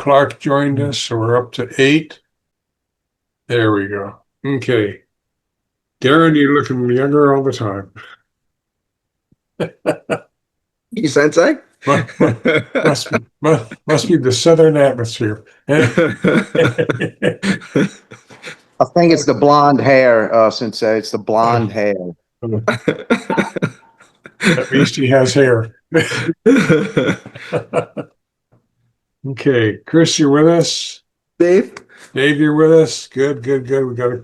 Clark joined us, so we're up to 8. There we go. Okay. Darren, you're looking younger all the time. You sensei? Must be the southern atmosphere. I think it's the blonde hair, Sensei. It's the blonde hair. At least he has hair. Okay, Chris, you're with us. Dave, You're with us. Good. We got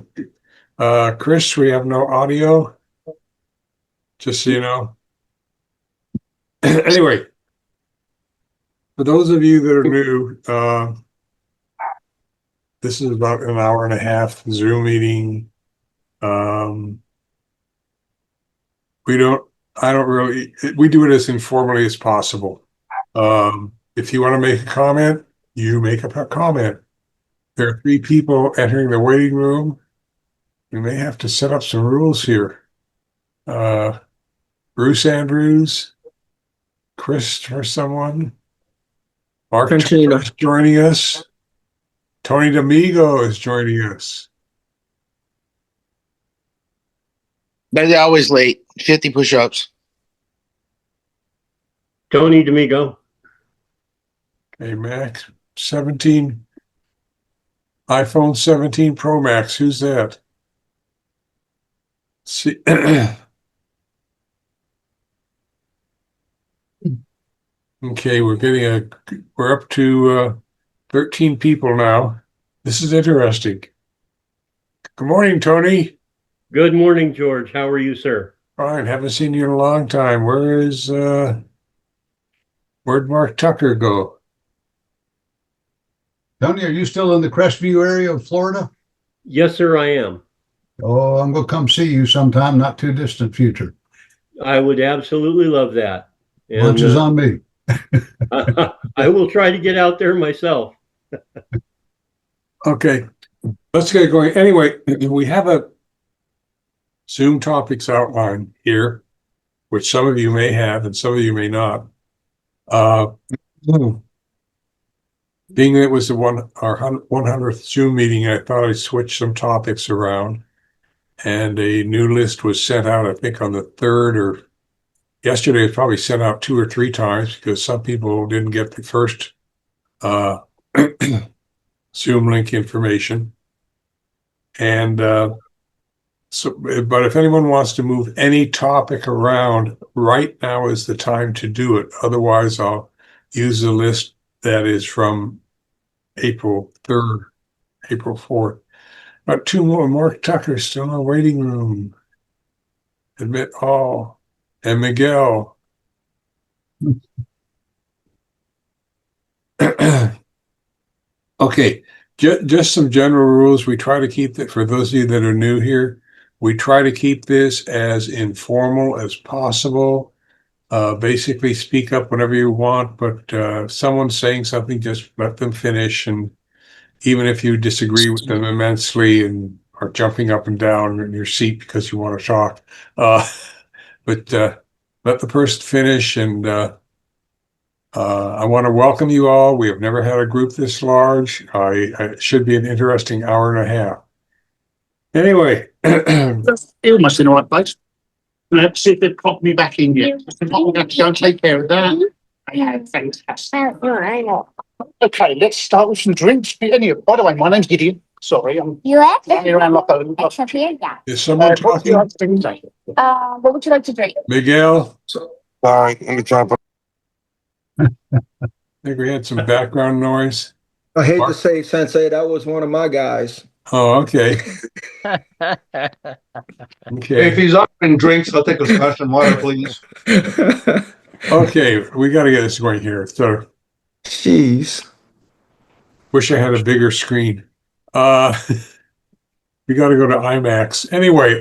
Chris, we have no audio. Just so you know. Anyway, for those of you that are new, this is about an hour and a half Zoom meeting. We do it as informally as possible. If you want to make a comment, you make a comment. There are 3 people entering the waiting room. We may have to set up some rules here. Bruce Andrews, Christopher someone. Mark Tucker is joining us. Tony D'Amigo is joining us. They're always late. 50 push-ups. Tony D'Amigo. Okay, Max 17. iPhone 17 Pro Max. Who's that? Let's see. Okay, we're up to 13 people now. This is interesting. Good morning, Tony. Good morning, George. How are you, sir? Fine. Haven't seen you in a long time. Where'd Mark Tucker go? Tony, are you still in the Crestview area of Florida? Yes, sir, I am. Oh, I'm going to come see you sometime, not too distant future. I would absolutely love that. And, Lunch is on me. I will try to get out there myself. Okay, let's get going. Anyway, we have a Zoom topics outline here, which some of you may have and some of you may not. Being that it was our 100th Zoom meeting, I thought I'd switch some topics around, and a new list was sent out, I think on the 3rd, or yesterday. It was probably sent out 2 or 3 times because some people didn't get the first Zoom link information. And but if anyone wants to move any topic around, right now is the time to do it. Otherwise, I'll use the list that is from April 3rd, April 4th. But 2 more. Mark Tucker still in the waiting room. Admit all. And Miguel. Okay, just some general rules. We try to keep that, for those of you that are new here, we try to keep this as informal as possible. Basically speak up whenever you want, but if someone's saying something, just let them finish. And even if you disagree with them immensely and are jumping up and down in your seat because you want to talk, but let the person finish. And I want to welcome you all. We have never had a group this large. It should be an interesting hour and a half. Anyway. He almost in the right place. Let's see if they've popped me back in yet. I'm going to have to go and take care of that. Yeah, fantastic. Okay, let's start with some drinks. Anyway, by the way, my name's Gideon. Sorry, I'm running around like a... Is someone talking? What would you like to drink? Miguel? Sorry, let me try. I think we had some background noise. I hate Mark? to say, Sensei, that was one of my guys. Oh, okay. Okay. If he's offering drinks, I'll take a splash and water, please. Okay, we got to get this going here. So, Jeez. wish I had a bigger screen. We got to go to IMAX. Anyway,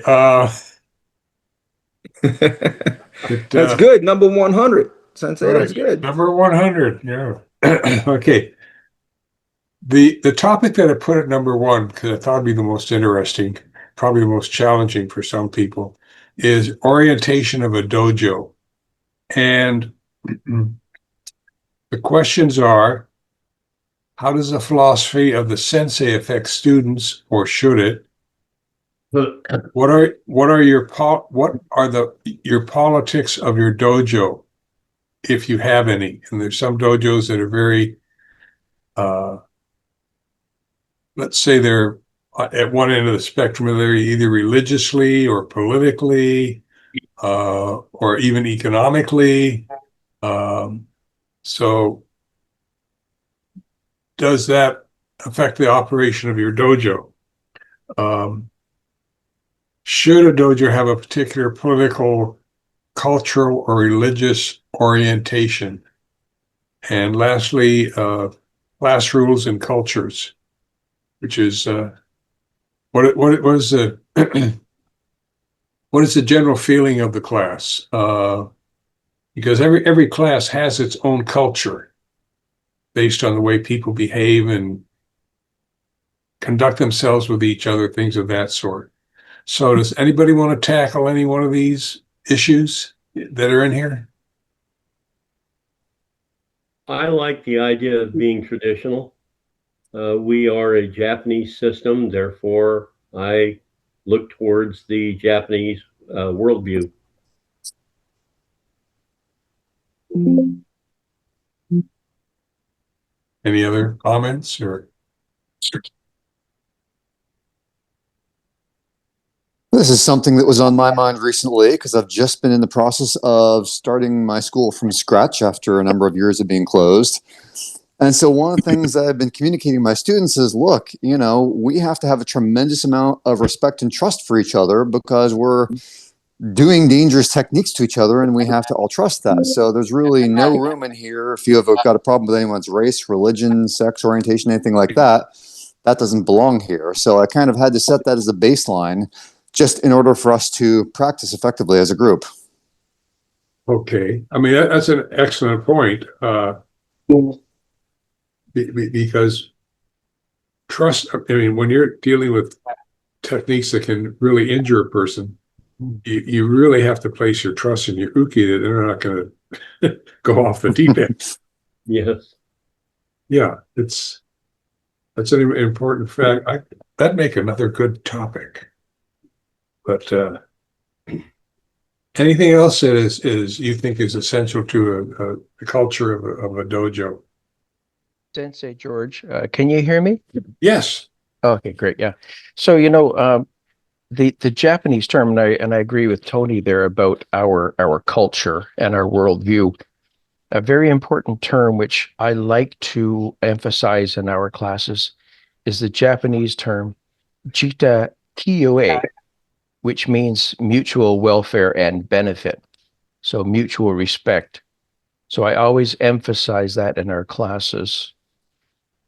That's good. Number 100. Sensei, right. That's good. Number 100. Yeah. Okay. The topic that I put at number 1, because I thought it'd be the most interesting, probably the most challenging for some people, is orientation of a dojo. And the questions are, How does the philosophy of the sensei affect students, or should it? What are your politics of your dojo, if you have any? And there's some dojos that are very, let's say they're at one end of the spectrum, they're either religiously or politically, or even economically. So does that affect the operation of your dojo? Should a dojo have a particular political, cultural, or religious orientation? And lastly, class rules and cultures, which is what is the what is the general feeling of the class? Because every class has its own culture based on the way people behave and conduct themselves with each other, things of that sort. So does anybody want to tackle any one of these issues that are in here? I like the idea of being traditional. We are a Japanese system, therefore I look towards the Japanese worldview. Any other comments or? This is something that was on my mind recently because I've just been in the process of starting my school from scratch after a number of years of being closed. And so one of the things that I've been communicating to my students is, look, we have to have a tremendous amount of respect and trust for each other because we're doing dangerous techniques to each other and we have to all trust that. So there's really no room in here if you have got a problem with anyone's race, religion, sex, orientation, anything like that. That doesn't belong here. So I kind of had to set that as a baseline just in order for us to practice effectively as a group. Okay. I mean, that's an excellent point. Because trust, I mean, when you're dealing with techniques that can really injure a person, you really have to place your trust in your uke that they're not going to go off the deep end. Yes. Yeah, that's an important fact. That'd make another good topic. But anything else that is you think is essential to a culture of a dojo? Sensei George, can you hear me? Yes. Okay, great. Yeah. So, the Japanese term, and I agree with Tony there about our culture and our worldview. A very important term which I like to emphasize in our classes is the Japanese term jita kiyoe, which means mutual welfare and benefit. So mutual respect. So I always emphasize that in our classes.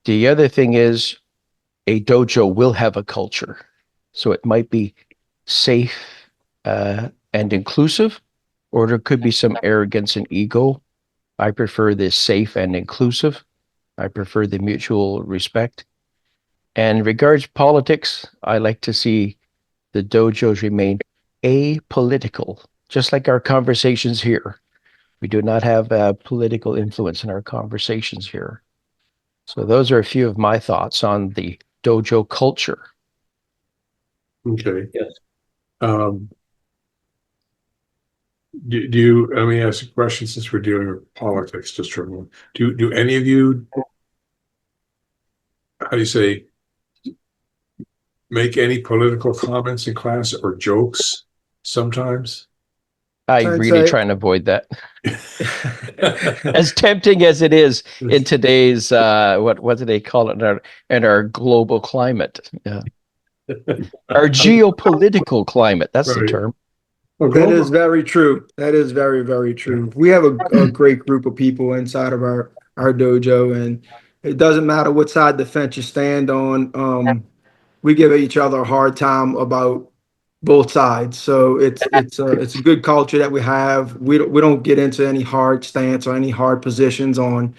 The other thing is a dojo will have a culture. So it might be safe and inclusive, or there could be some arrogance and ego. I prefer this safe and inclusive. I prefer the mutual respect. And in regards to politics, I like to see the dojos remain apolitical, just like our conversations here. We do not have political influence in our conversations here. So those are a few of my thoughts on the dojo culture. Okay. Yes. Do you, let me ask a question since we're dealing with politics just for a moment. Do any of you, how do you say, make any political comments in class or jokes sometimes? I really try and avoid that. As tempting as it is in today's what do they call it in our global climate? Yeah. Our geopolitical climate, that's the term. That is very true. That is very, very true. We have a great group of people inside of our dojo, and it doesn't matter what side of the fence you stand on. We give each other a hard time about both sides. So it's a good culture that we have. We don't get into any hard stance or any hard positions on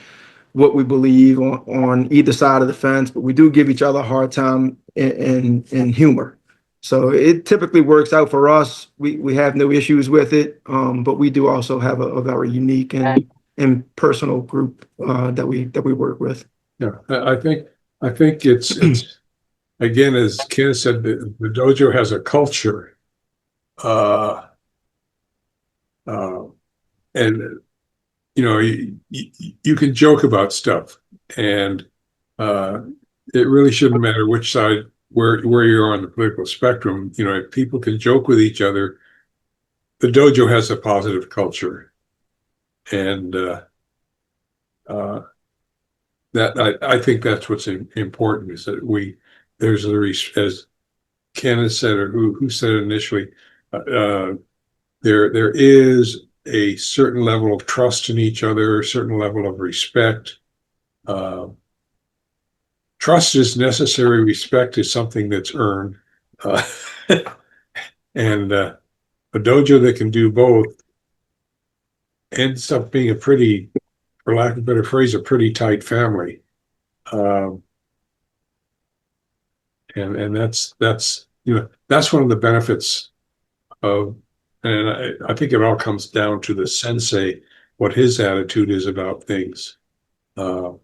what we believe on either side of the fence, but we do give each other a hard time in humor. So it typically works out for us. We have no issues with it, but we do also have a very unique and personal group that we work with. Yeah, I think it's again, as Ken said, the dojo has a culture. Uh, uh, and you can joke about stuff, and it really shouldn't matter which side where you're on the political spectrum. If people can joke with each other, the dojo has a positive culture, and that I think that's what's important is that there's as Ken has said, or who said it initially, there is a certain level of trust in each other, a certain level of respect. Trust is necessary. Respect is something that's earned. Uh, and a dojo that can do both ends up being for lack of a better phrase, a pretty tight family. Um, and that's one of the benefits of, and I think it all comes down to the sensei, what his attitude is about things, and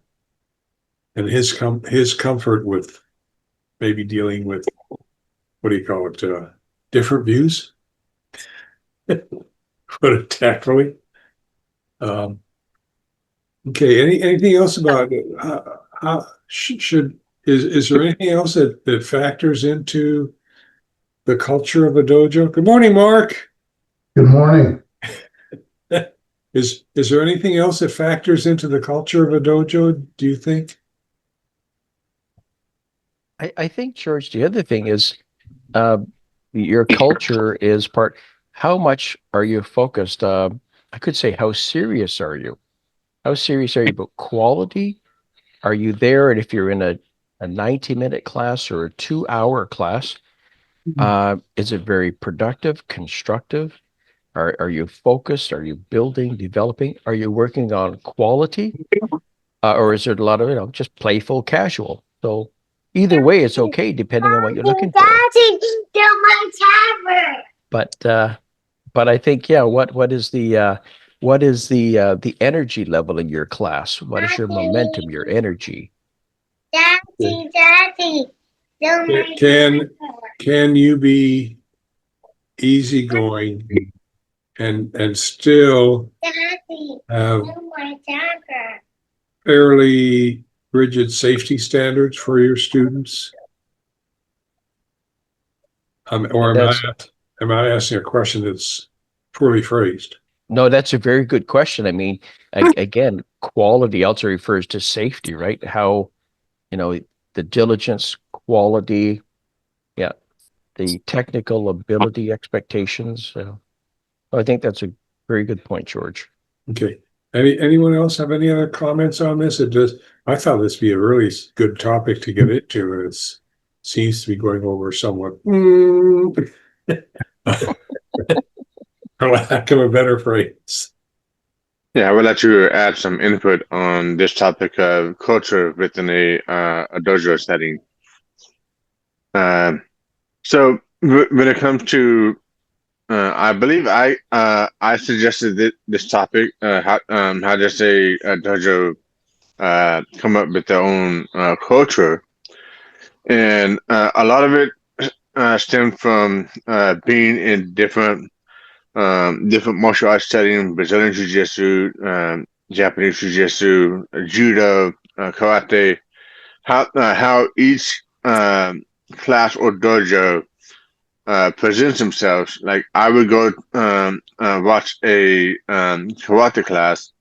his comfort with maybe dealing with, what do you call it, different views, put it tactfully. Okay, anything else about it? How is there anything else that factors into the culture of a dojo? Good morning, Mark. Good morning. Is there anything else that factors into the culture of a dojo, do you think? I think, George, the other thing is your culture is how much are you focused? I could say, how serious are you? How serious are you about quality? Are you there? And if you're in a 90-minute class or a 2-hour class, is it very productive, constructive? Are you focused? Are you building, developing? Are you working on quality? Or is there a lot of, just playful, casual? So either way, it's okay depending on what you're looking for. But I think, yeah, what is the energy level in your class? What is your momentum, your energy? Daddy, can you be easygoing and still have fairly rigid safety standards for your students? Or am I asking a question that's poorly phrased? No, that's a very good question. I mean, again, quality also refers to safety, right? How, the diligence, quality, yeah, the technical ability expectations. I think that's a very good point, George. Okay. Anyone else have any other comments on this? I thought this would be a really good topic to get into, and it seems to be going over somewhat, for lack of a better phrase. Yeah, I would like to add some input on this topic of culture within a dojo setting. So when it comes to, I believe I suggested this topic. How does a dojo come up with their own culture, and a lot of it stemmed from being in different martial arts settings: Brazilian Jiu-Jitsu, Japanese Jiu-Jitsu, Judo, Karate. How each class or dojo presents themselves. Like I would go watch a karate class.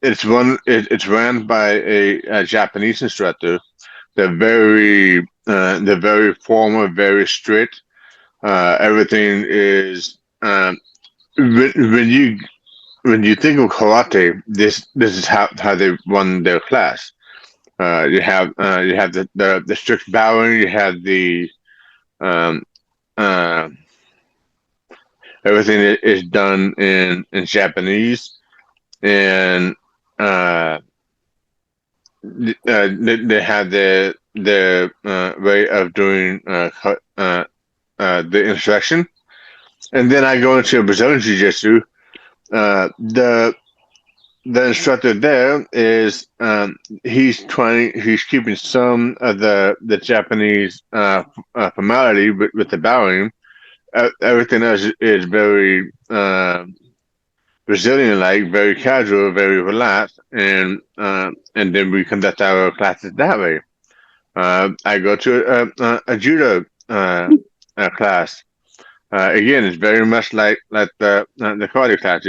It's run by a Japanese instructor. They're very formal, very strict. Everything is when you think of karate, this is how they run their class. You have the strict bowing. You have the everything is done in Japanese, and they have their way of doing the instruction. And then I go into Brazilian Jiu-Jitsu. The the instructor there is he's keeping some of the Japanese formality with the bowing. Everything else is very Brazilian like, very casual, very relaxed, and then we conduct our classes that way. I go to a judo class. Again, it's very much like the karate class.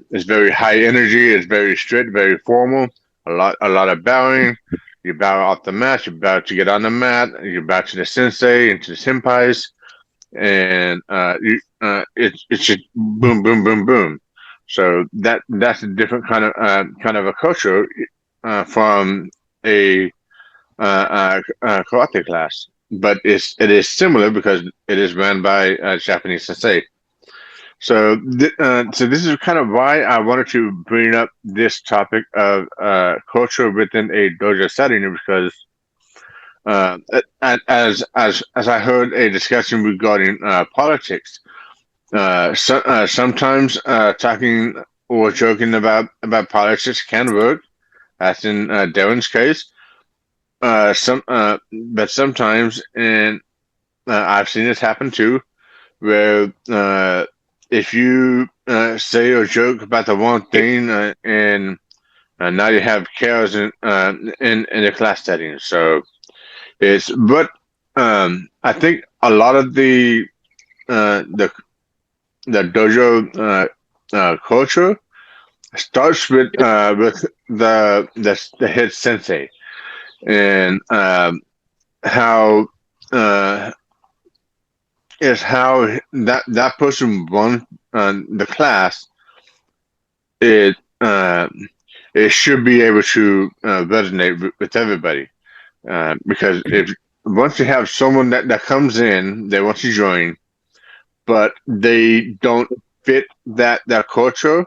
It's very high energy. It's very strict, very formal. A lot of bowing. You bow off the mat. You bow to get on the mat. You bow to the sensei and to the senpais, and it's just boom, boom, boom, boom. So that's a different kind of a culture from a karate class, but it is similar because it is run by a Japanese sensei. So so this is kind of why I wanted to bring up this topic of culture within a dojo setting, because as I heard a discussion regarding politics, sometimes talking or joking about politics can work, as in Darren's case. But sometimes, and I've seen this happen too, where if you say or joke about the one thing, and now you have chaos in the class setting. So but I think a lot of the dojo culture starts with the head sensei, and how is how that person runs the class. It should be able to resonate with everybody, because if once you have someone that comes in, they want to join, but they don't fit that culture,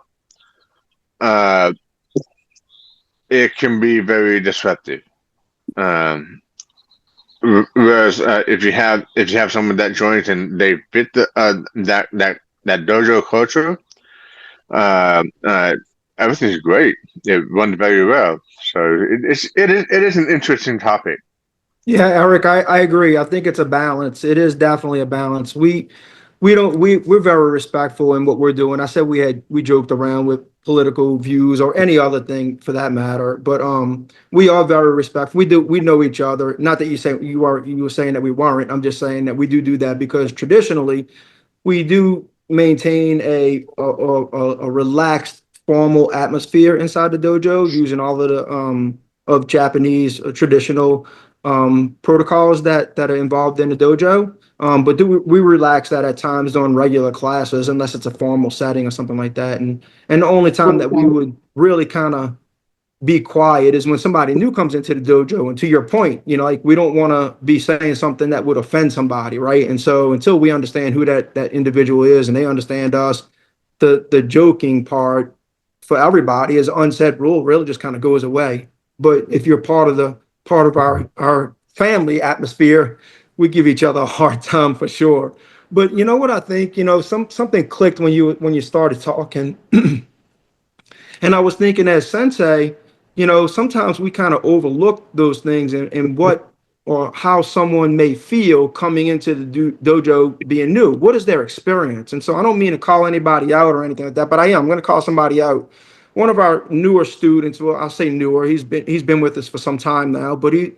it can be very disruptive. Whereas if you have someone that joins and they fit that dojo culture, everything's great. It runs very well. So it is an interesting topic. Yeah, Eric, I agree. I think it's a balance. It is definitely a balance. We're very respectful in what we're doing. I said we joked around with political views or any other thing for that matter, but we are very respectful. We know each other. Not that you were saying that we weren't. I'm just saying that we do that because traditionally we do maintain a relaxed formal atmosphere inside the dojo using all of the of Japanese traditional protocols that are involved in the dojo. But we relax that at times during regular classes, unless it's a formal setting or something like that. And the only time that we would really kind of be quiet is when somebody new comes into the dojo. And to your point, like we don't want to be saying something that would offend somebody, right? And so until we understand who that individual is and they understand us, the joking part for everybody is unsaid rule really just kind of goes away. But if you're part of our family atmosphere, we give each other a hard time for sure. But you know what I think? Something clicked when you started talking, and I was thinking as sensei, sometimes we kind of overlook those things and what or how someone may feel coming into the dojo being new. What is their experience? And so I don't mean to call anybody out or anything like that, but I'm going to call somebody out. One of our newer students, well, I'll say newer. He's been with us for some time now, but he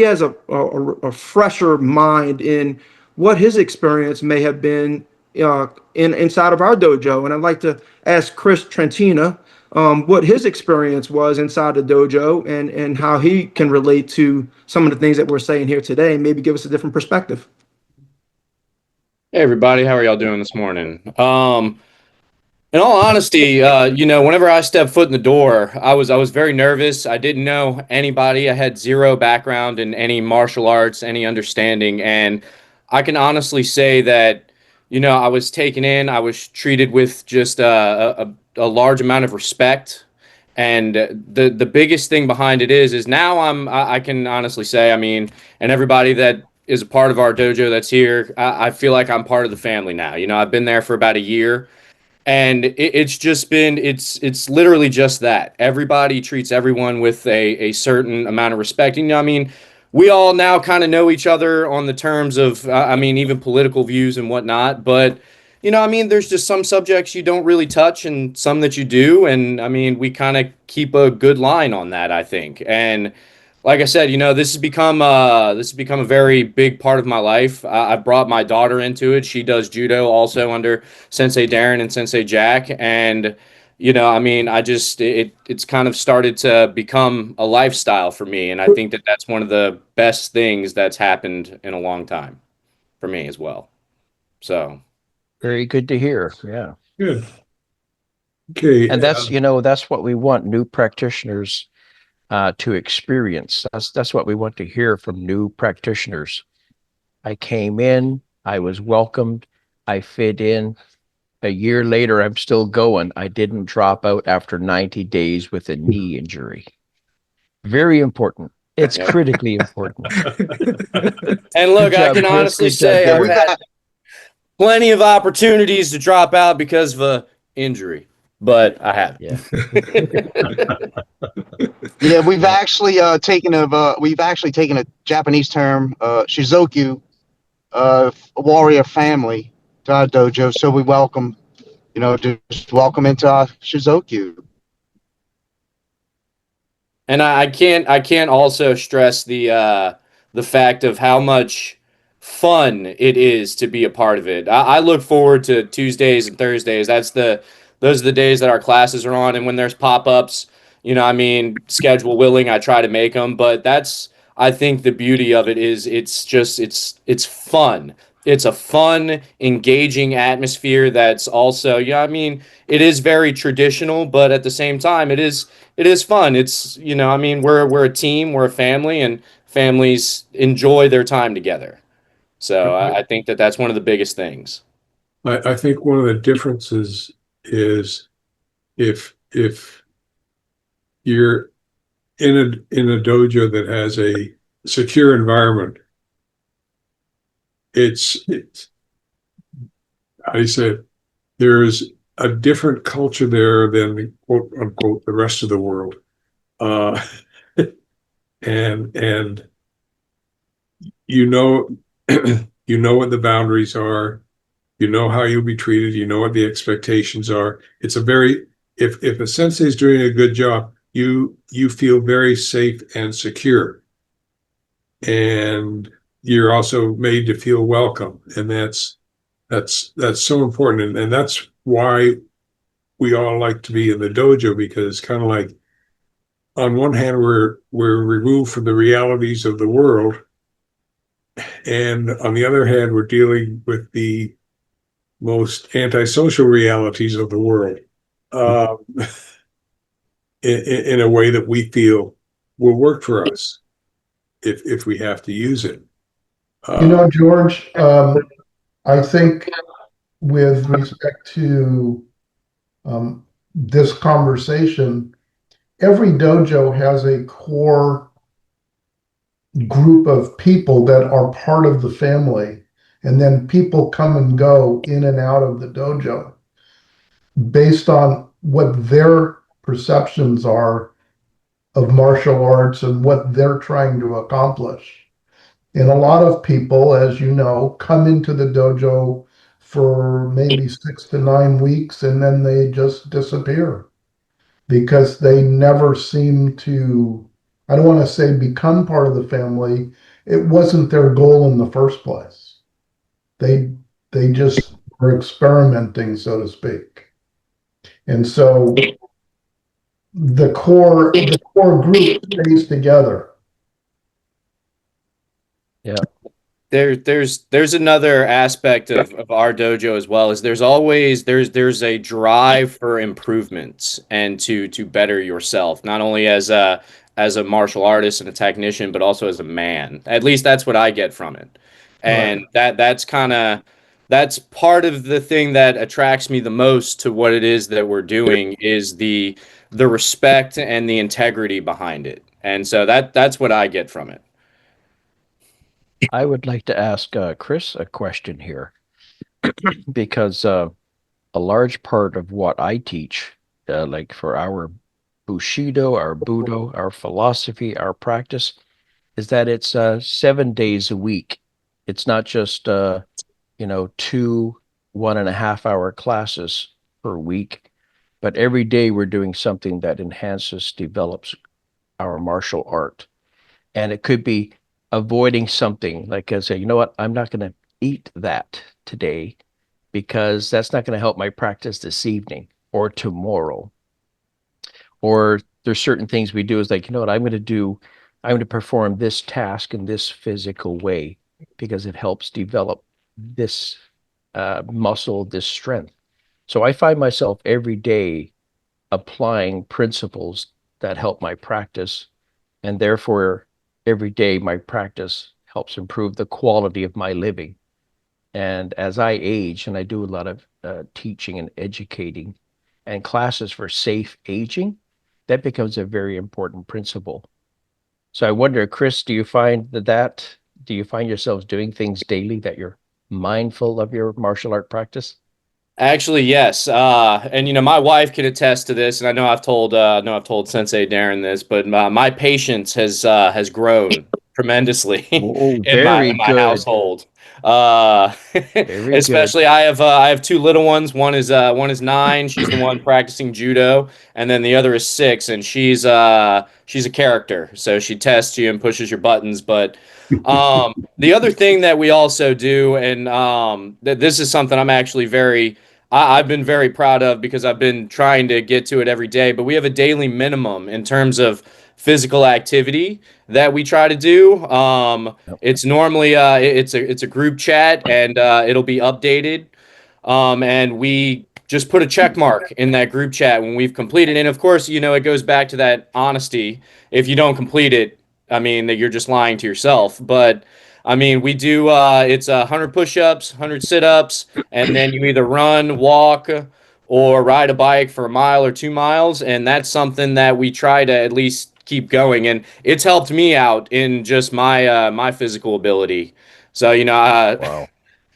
has a fresher mind in what his experience may have been inside of our dojo. And I'd like to ask Chris Trentina what his experience was inside the dojo and how he can relate to some of the things that we're saying here today, and maybe give us a different perspective. Hey everybody, how are y'all doing this morning? In all honesty, whenever I stepped foot in the door, I was very nervous. I didn't know anybody. I had zero background in any martial arts, any understanding, and I can honestly say that, I was taken in. I was treated with just a large amount of respect, and the biggest thing behind it is now I can honestly say, and everybody that is a part of our dojo that's here, I feel like I'm part of the family now. I've been there for about a year. And it's just been it's literally just that. Everybody treats everyone with a certain amount of respect. You know, I mean, we all now kind of know each other on the terms of I mean, even political views and whatnot. But you know, I mean, there's just some subjects you don't really touch and some that you do. And I mean, we kind of keep a good line on that, I think. And like I said, you know, this has become a very big part of my life. I've brought my daughter into it. She does judo also under Sensei Darren and Sensei Jack, and you know, I mean, it's kind of started to become a lifestyle for me, and I think that that's one of the best things that's happened in a long time for me as well. So Very good to hear. Yeah. Good. Okay. And that's, you know, that's what we want new practitioners to experience. That's what we want to hear from new practitioners. I came in, I was welcomed, I fit in. A year later, I'm still going. I didn't drop out after 90 days with a knee injury. Very important. It's Yeah. critically important. and look, Good job, I can Chris. honestly Good job, say I've Derek. had plenty of opportunities to drop out because of a injury, but I haven't. Yeah. Yeah, we've actually taken a Japanese term, shizoku, warrior family, to our dojo. So we welcome, just welcome into our shizoku. And I can't also stress the fact of how much fun it is to be a part of it. I look forward to Tuesdays and Thursdays. Those are the days that our classes are on, and when there's pop-ups, you know, I mean, schedule willing, I try to make them. But that's I think the beauty of it is it's fun. It's a fun, engaging atmosphere that's also, yeah, I mean, it is very traditional, but at the same time, it is fun. It's, you know, I mean, we're a team, we're a family, and families enjoy their time together. So I think that that's one of the biggest things. I think one of the differences is if you're in a dojo that has a secure environment, it's I said there's a different culture there than quote unquote the rest of the world. And you know you know what the boundaries are, you know how you'll be treated, you know what the expectations are. It's a very if a sensei is doing a good job, you feel very safe and secure. And you're also made to feel welcome. And that's so important. And that's why we all like to be in the dojo, because it's kind of like, on one hand, we're removed from the realities of the world, and on the other hand, we're dealing with the most antisocial realities of the world, in a way that we feel will work for us if we have to use it. George, I think with respect to this conversation, every dojo has a core group of people that are part of the family, and then people come and go in and out of the dojo based on what their perceptions are of martial arts and what they're trying to accomplish. And a lot of people, as you know, come into the dojo for maybe 6 to 9 weeks and then they just disappear because they never seem to, I don't want to say become part of the family. It wasn't their goal in the first place. They just were experimenting, so to speak. And so the core group stays together. Yeah. There's another aspect of our dojo as well, is there's always there's a drive for improvements and to better yourself, not only as a martial artist and a technician, but also as a man. At least that's what I get from it. And that's part of the thing that attracts me the most to what it is that we're doing, is the respect and the integrity behind it. And so that's what I get from it. I would like to ask Chris a question here because a large part of what I teach, like for our Bushido, our Budo, our philosophy, our practice, is that it's 7 days a week. It's not just two 1.5 hour classes per week, but every day we're doing something that enhances, develops our martial art. And it could be avoiding something, like I say, you know what, I'm not going to eat that today because that's not going to help my practice this evening or tomorrow. Or there's certain things we do is like, you know what, I'm going to perform this task in this physical way because it helps develop this muscle, this strength. So I find myself every day applying principles that help my practice, and therefore every day my practice helps improve the quality of my living. And as I age, and I do a lot of teaching and educating and classes for safe aging, that becomes a very important principle. So I wonder, Chris, do you find do you find yourselves doing things daily that you're mindful of your martial art practice? Actually, yes. And my wife can attest to this, and I know I've told Sensei Darren this, but my patience has grown tremendously Oh, in very my good. household. Uh, Very good. especially I have two little ones. One is 9. She's the one practicing judo, and then the other is 6, and she's a character. So she tests you and pushes your buttons. But the other thing that we also do, and that this is something I'm actually I've been very proud of because I've been trying to get to it every day, but we have a daily minimum in terms of physical activity that we try to do. Yep. It's normally it's a group chat, and it'll be updated. And we just put a check mark in that group chat when we've completed. And of course, it goes back to that honesty. If you don't complete it, I mean, that you're just lying to yourself. But I mean, we do it's 100 push-ups, 100 sit-ups, and then you either run, walk, or ride a bike for a mile or 2 miles, and that's something that we try to at least keep going, and it's helped me out in just my physical ability. So Wow.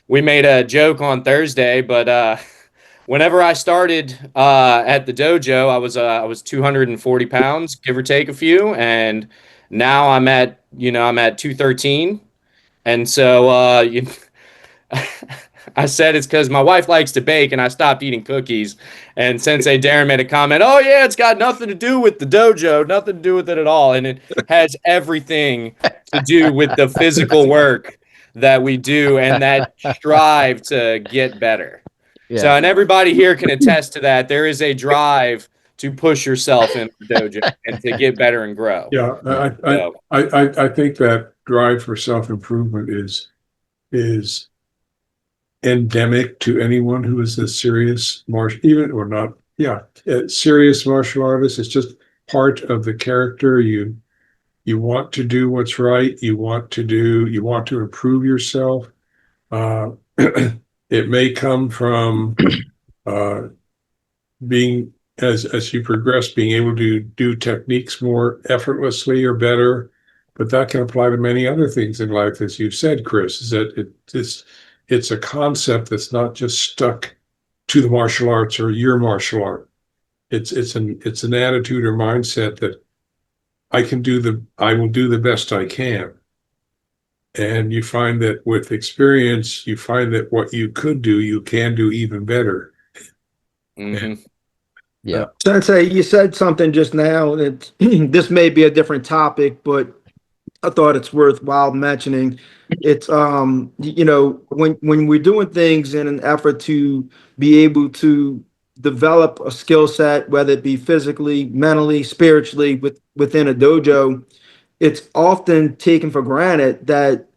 we made a joke on Thursday, but whenever I started at the dojo, I was 240 pounds, give or take a few, and now I'm at 213. And so I said it's because my wife likes to bake and I stopped eating cookies. And Sensei Darren made a comment, oh, yeah, it's got nothing to do with the dojo, nothing to do with it at all. And it has everything to do with the physical work that we do and that strive to get better. So, Yeah. and everybody here can attest to that. There is a drive to push yourself in the dojo and to get better and grow. Yeah, So, I think that drive for self-improvement is endemic to anyone who is a serious serious martial artist. It's just part of the character. You want to do what's right. You want to improve yourself. It may come from being as you progress, being able to do techniques more effortlessly or better, but that can apply to many other things in life, as you've said, Chris. Is that it's a concept that's not just stuck to the martial arts or your martial art. It's an attitude or mindset that I will do the best I can. And you find that with experience, you find that what you could do, you can do even better. mhm. Yeah. Sensei, you said something just now that this may be a different topic, but I thought it's worthwhile mentioning. It's when we're doing things in an effort to be able to develop a skill set, whether it be physically, mentally, spiritually, within a dojo, it's often taken for granted that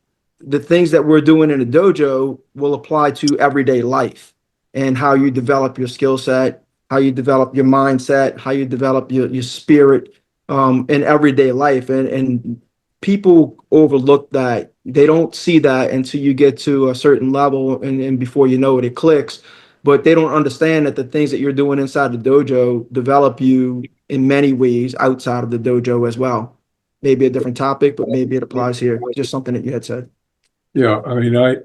the things that we're doing in a dojo will apply to everyday life and how you develop your skill set, how you develop your mindset, how you develop your spirit in everyday life. And people overlook that. They don't see that until you get to a certain level, and before you know it, it clicks. But they don't understand that the things that you're doing inside the dojo develop you in many ways outside of the dojo as well. Maybe a different topic, but maybe it applies here. Just something that you had said. Yeah, I mean, I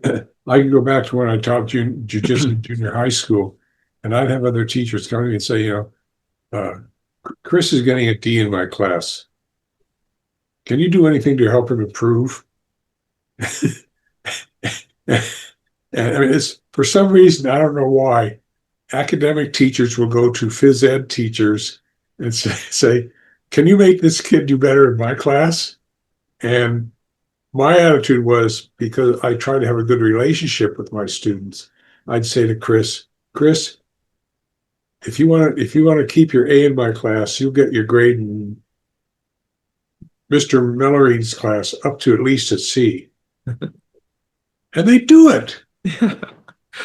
can go back to when I taught jujitsu in junior high school, And I'd have other teachers come to me and say, Chris is getting a D in my class. Can you do anything to help him improve? And I mean, it's for some reason, I don't know why, academic teachers will go to phys ed teachers and say, can you make this kid do better in my class? And my attitude was, because I try to have a good relationship with my students, I'd say to Chris, if you want to keep your A in my class, you'll get your grade in Mr. Mellorine's class up to at least a C. And they do it.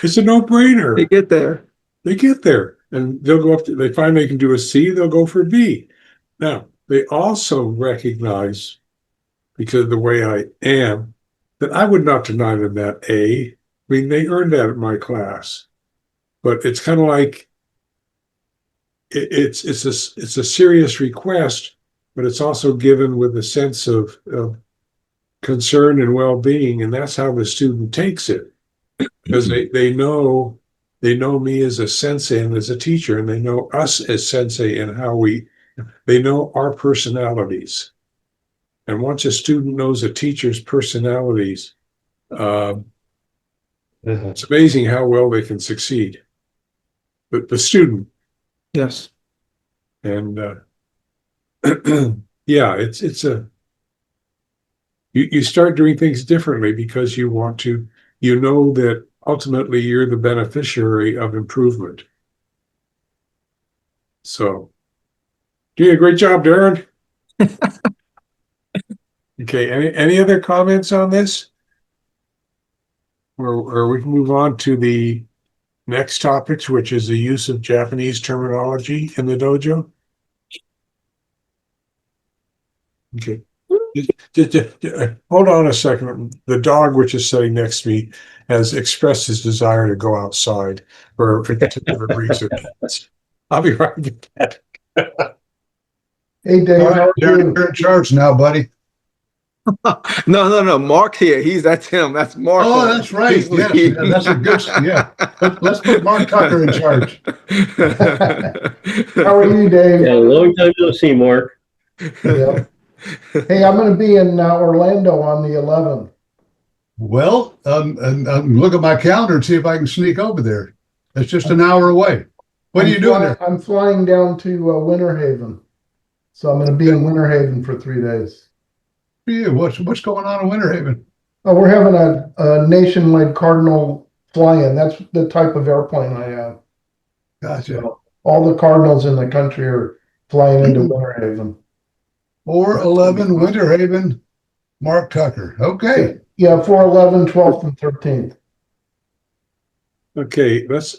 It's a no-brainer. They get there. They get there, and they'll go up to, they find they can do a C, they'll go for a B. Now, they also recognize, because of the way I am, that I would not deny them that A. I mean, they earned that in my class. But it's kind of like, it's a serious request, but it's also given with a sense of concern and well-being, and that's how the student takes it. Because they know me as a sensei and as a teacher, and they know us as sensei and they know our personalities. And once a student knows a teacher's personalities, it's amazing how well they can succeed. But the student, Yes. and yeah, you start doing things differently because you want to, that ultimately you're the beneficiary of improvement. So, doing a great job, Darren. Okay, any other comments on this? Or we can move on to the next topics, which is the use of Japanese terminology in the dojo. Okay. Hold on a second. The dog, which is sitting next to me, has expressed his desire to go outside for a particular reason. I'll be right back. Hey, Dave, All how right, are Darren, you? you're in charge now, buddy. No. Mark here. That's him. That's Mark. Oh, that's right. He's Yes, leading. that's a good, yeah. Let's put Mark Tucker in charge. How are you, Dave? Yeah, long time no see, Mark. Yep. Hey, I'm going to be in Orlando on the 11th. Well, look at my calendar and see if I can sneak over there. It's just an hour away. What are you doing there? I'm flying down to Winter Haven. So I'm going to be in Winter Haven for 3 days. Yeah, what's going on in Winter Haven? Oh, we're having a nationwide Cardinal fly-in. That's the type of airplane I have. Gotcha. So all the Cardinals in the country are flying into Winter Haven. 4/11 Winter Haven, Mark Tucker. Okay. Yeah, 4/11, 12th, and 13th. Okay, let's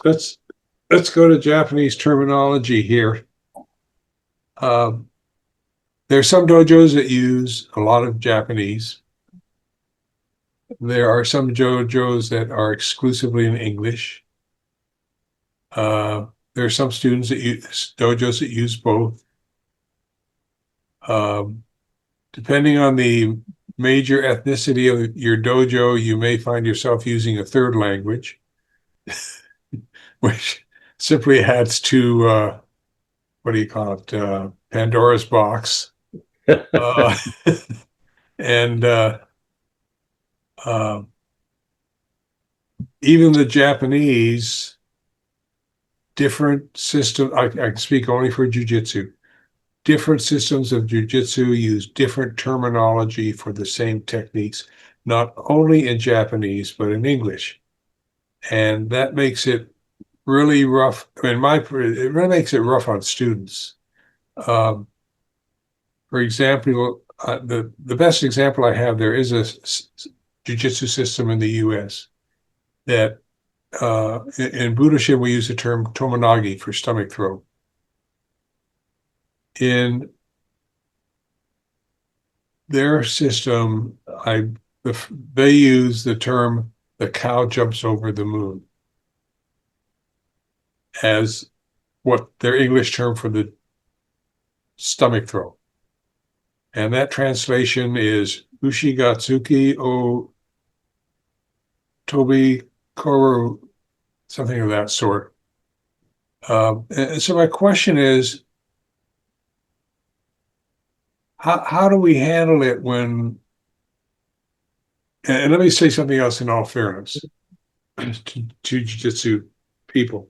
go to Japanese terminology here. There are some dojos that use a lot of Japanese. There are some dojos that are exclusively in English. There are some students that use dojos that use both. Depending on the major ethnicity of your dojo, you may find yourself using a third language, which simply adds to, what do you call it, Pandora's box. And even the Japanese, different system, I can speak only for jujitsu. Different systems of jujitsu use different terminology for the same techniques, not only in Japanese, but in English. And that makes it really rough. It really makes it rough on students. For example, the best example I have, there is a jujitsu system in the US that in Budoshin, we use the term tomonagi for stomach throw. In their system, they use the term "the cow jumps over the moon" as what their English term for the stomach throw. And that translation is Ushigatsuki o Tobi Koru, something of that sort. And so my question is, how do we handle it when, and let me say something else in all fairness to Jiu-Jitsu people.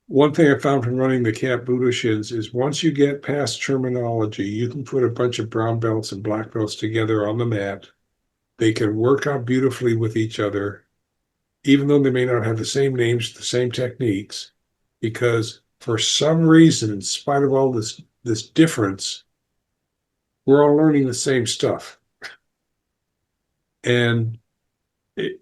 One thing I found from running the camp Budoshins is once you get past terminology, you can put a bunch of brown belts and black belts together on the mat. They can work out beautifully with each other, even though they may not have the same names, the same techniques, because for some reason, in spite of all this difference, we're all learning the same stuff. And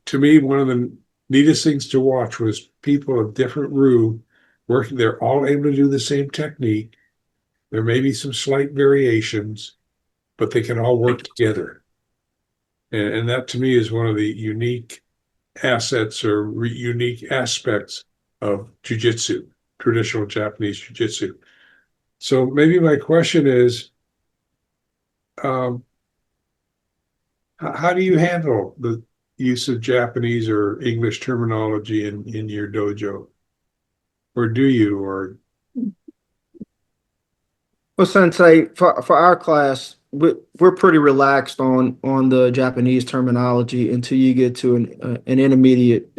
to me, one of the neatest things to watch was people of different rue working. They're all able to do the same technique. There may be some slight variations, but they can all work together. And that to me is one of the unique assets or unique aspects of jujitsu, traditional Japanese jujitsu. So maybe my question is, how do you handle the use of Japanese or English terminology in your dojo? Or do you? Or Well, Sensei, for our class, we're pretty relaxed on the Japanese terminology until you get to an intermediate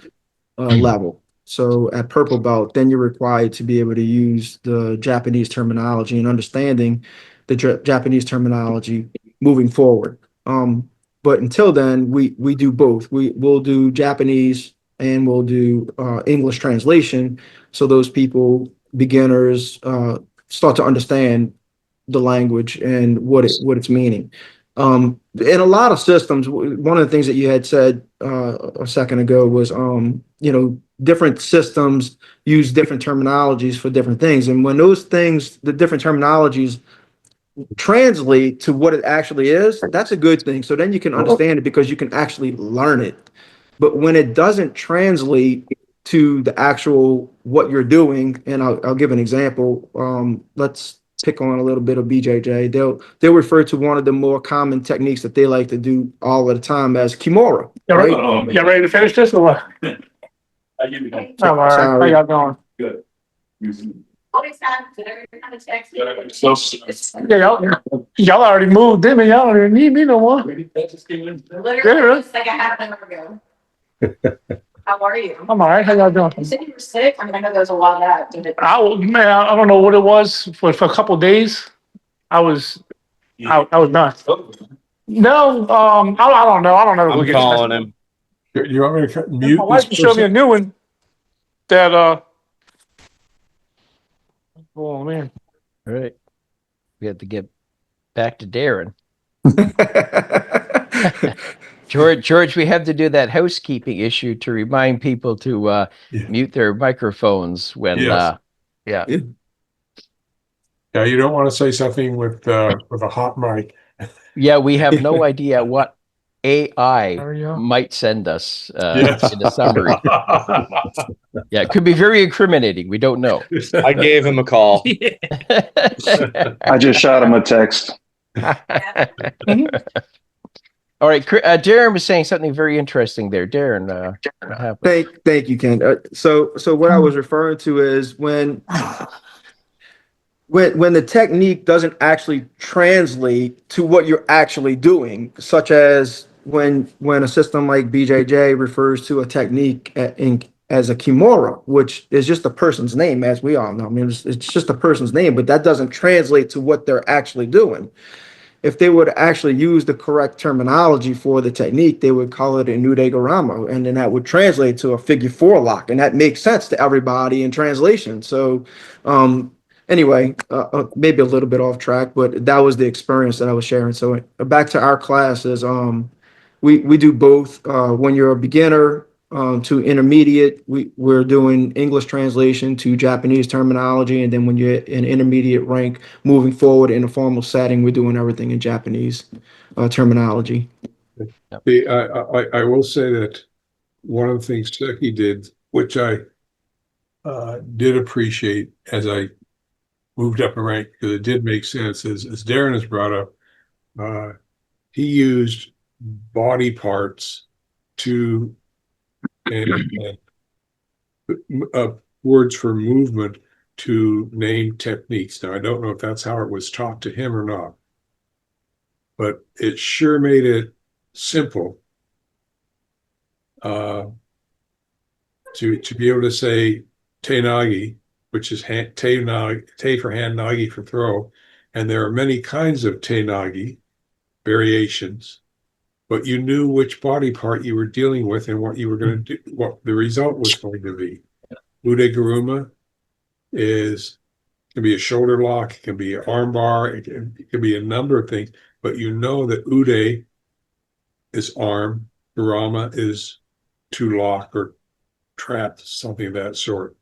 level. So at purple belt, then you're required to be able to use the Japanese terminology and understanding the Japanese terminology moving forward. But until then, we do both. We'll do Japanese and we'll do English translation, so those people, beginners, start to understand the language and what its meaning. In a lot of systems, one of the things that you had said a second ago was, different systems use different terminologies for different things. And when those things, the different terminologies translate to what it actually is, that's a good thing. So then you can understand it because you can actually learn it. But when it doesn't translate to the actual what you're doing, and I'll give an example. Let's pick on a little bit of BJJ. They'll refer to one of the more common techniques that they like to do all of the time as Kimura. Right? You ready to finish this or what? I'm all right. How Sorry. y'all doing? Good. Yeah, y'all already moved, didn't you? Y'all don't even need me no more. Literally just like a half an hour ago. How are you? I'm all right. How y'all doing? You said you were sick. I mean, I know that was a while back. Did it? I don't know what it was for a couple of days. I was done. No, I don't know. I don't know. I'm calling him. you want me to mute My wife this showed me a person? new one that oh man. All right. We have to get back to Darren. George, we have to do that housekeeping issue to remind people to mute their microphones when Yes. yeah. Yeah, you don't want to say something with a hot mic. Yeah, we have no idea what AI There we go. might send us Yes. in a summary. Yeah, it could be very incriminating. We don't know. I gave him a call. I just shot him a text. All right, Darren was saying something very interesting there. Darren, what happened? Thank you, Ken. So what I was referring to is when the technique doesn't actually translate to what you're actually doing, such as when a system like BJJ refers to a technique as a kimura, which is just a person's name, as we all know. I mean, it's just a person's name, but that doesn't translate to what they're actually doing. If they would actually use the correct terminology for the technique, they would call it a nudegorama, and then that would translate to a figure four lock, and that makes sense to everybody in translation. So anyway, maybe a little bit off track, but that was the experience that I was sharing. So back to our classes, we do both. When you're a beginner to intermediate, we're doing English translation to Japanese terminology, and then when you're in intermediate rank, moving forward in a formal setting, we're doing everything in Japanese terminology. I will say that one of the things Seki did, which I did appreciate as I moved up in rank, because it did make sense, as Darren has brought up, he used body parts to and words for movement to name techniques. Now, I don't know if that's how it was taught to him or not, but it sure made it simple to be able to say te nagi, which is te for hand, nagi for throw, and there are many kinds of te nagi variations, but you knew which body part you were dealing with and what you were going to do, what the result was going to be. Ude-guruma can be a shoulder lock, it can be an arm bar, it can be a number of things, but you know that ude is arm, gurama is to lock or trap, something of that sort.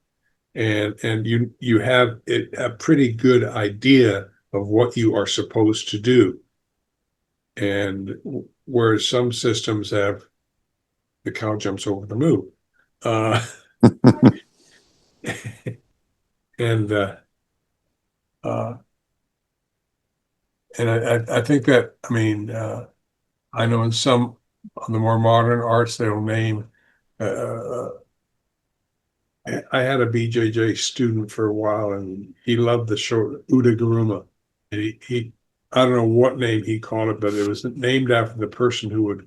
And you have a pretty good idea of what you are supposed to do. And whereas some systems have the cow jumps over the moon. And I think that, I mean, I know in some of the more modern arts, they'll name, I had a BJJ student for a while, and he loved the short Ude-guruma. And I don't know what name he called it, but it was named after the person who would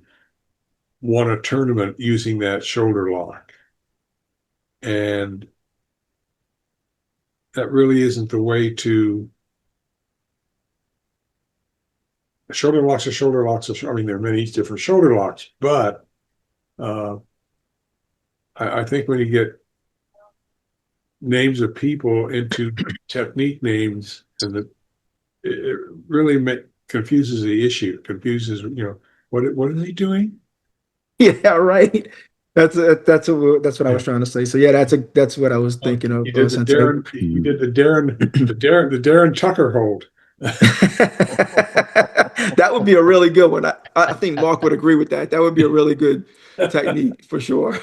won a tournament using that shoulder lock. And that really isn't the way to. Shoulder locks are shoulder locks. I mean, there are many different shoulder locks, but I think when you get names of people into technique names, and it really confuses the issue. Confuses, what are they doing? Yeah, right. That's what I was trying to say. So yeah, that's what I was thinking of. You did the Darren Tucker hold. That would be a really good one. I think Mark would agree with that. That would be a really good technique for sure.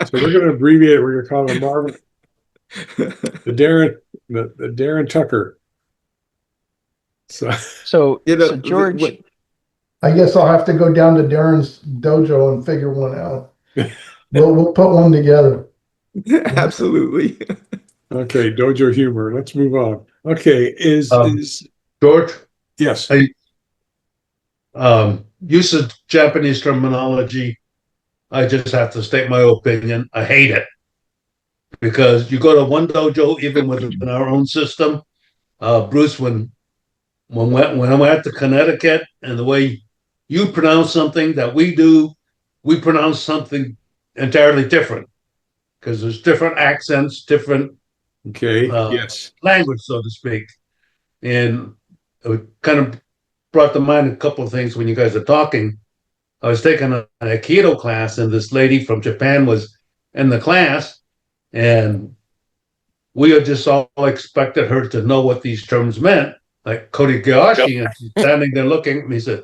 So we're going to abbreviate it. We're going to call him Marvin. The Darren Tucker. So George, I guess I'll have to go down to Darren's dojo and figure one out. We'll put one together. Absolutely. Okay, dojo humor. Let's move on. Okay, is George? Yes. Use of Japanese terminology. I just have to state my opinion. I hate it because you go to one dojo, even within our own system. Bruce, when I went to Connecticut, and the way you pronounce something that we do, we pronounce something entirely different because there's different accents, different yes, language, so to speak. And it kind of brought to mind a couple of things when you guys are talking. I was taking an Aikido class, and this lady from Japan was in the class, and we had just all expected her to know what these terms meant, like Kodigashi, and she's standing there looking at me and said,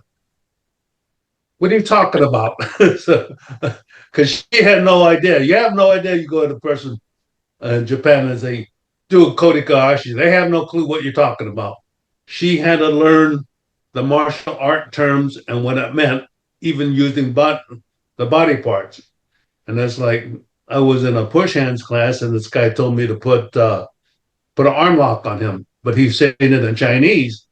"What are you talking about?" Because she had no idea. You have no idea. You go to the person in Japan and they do a Kodigashi. They have no clue what you're talking about. She had to learn the martial art terms and what it meant, even using the body parts. And that's like, I was in a push hands class, and this guy told me to put an arm lock on him, but he's saying it in Chinese.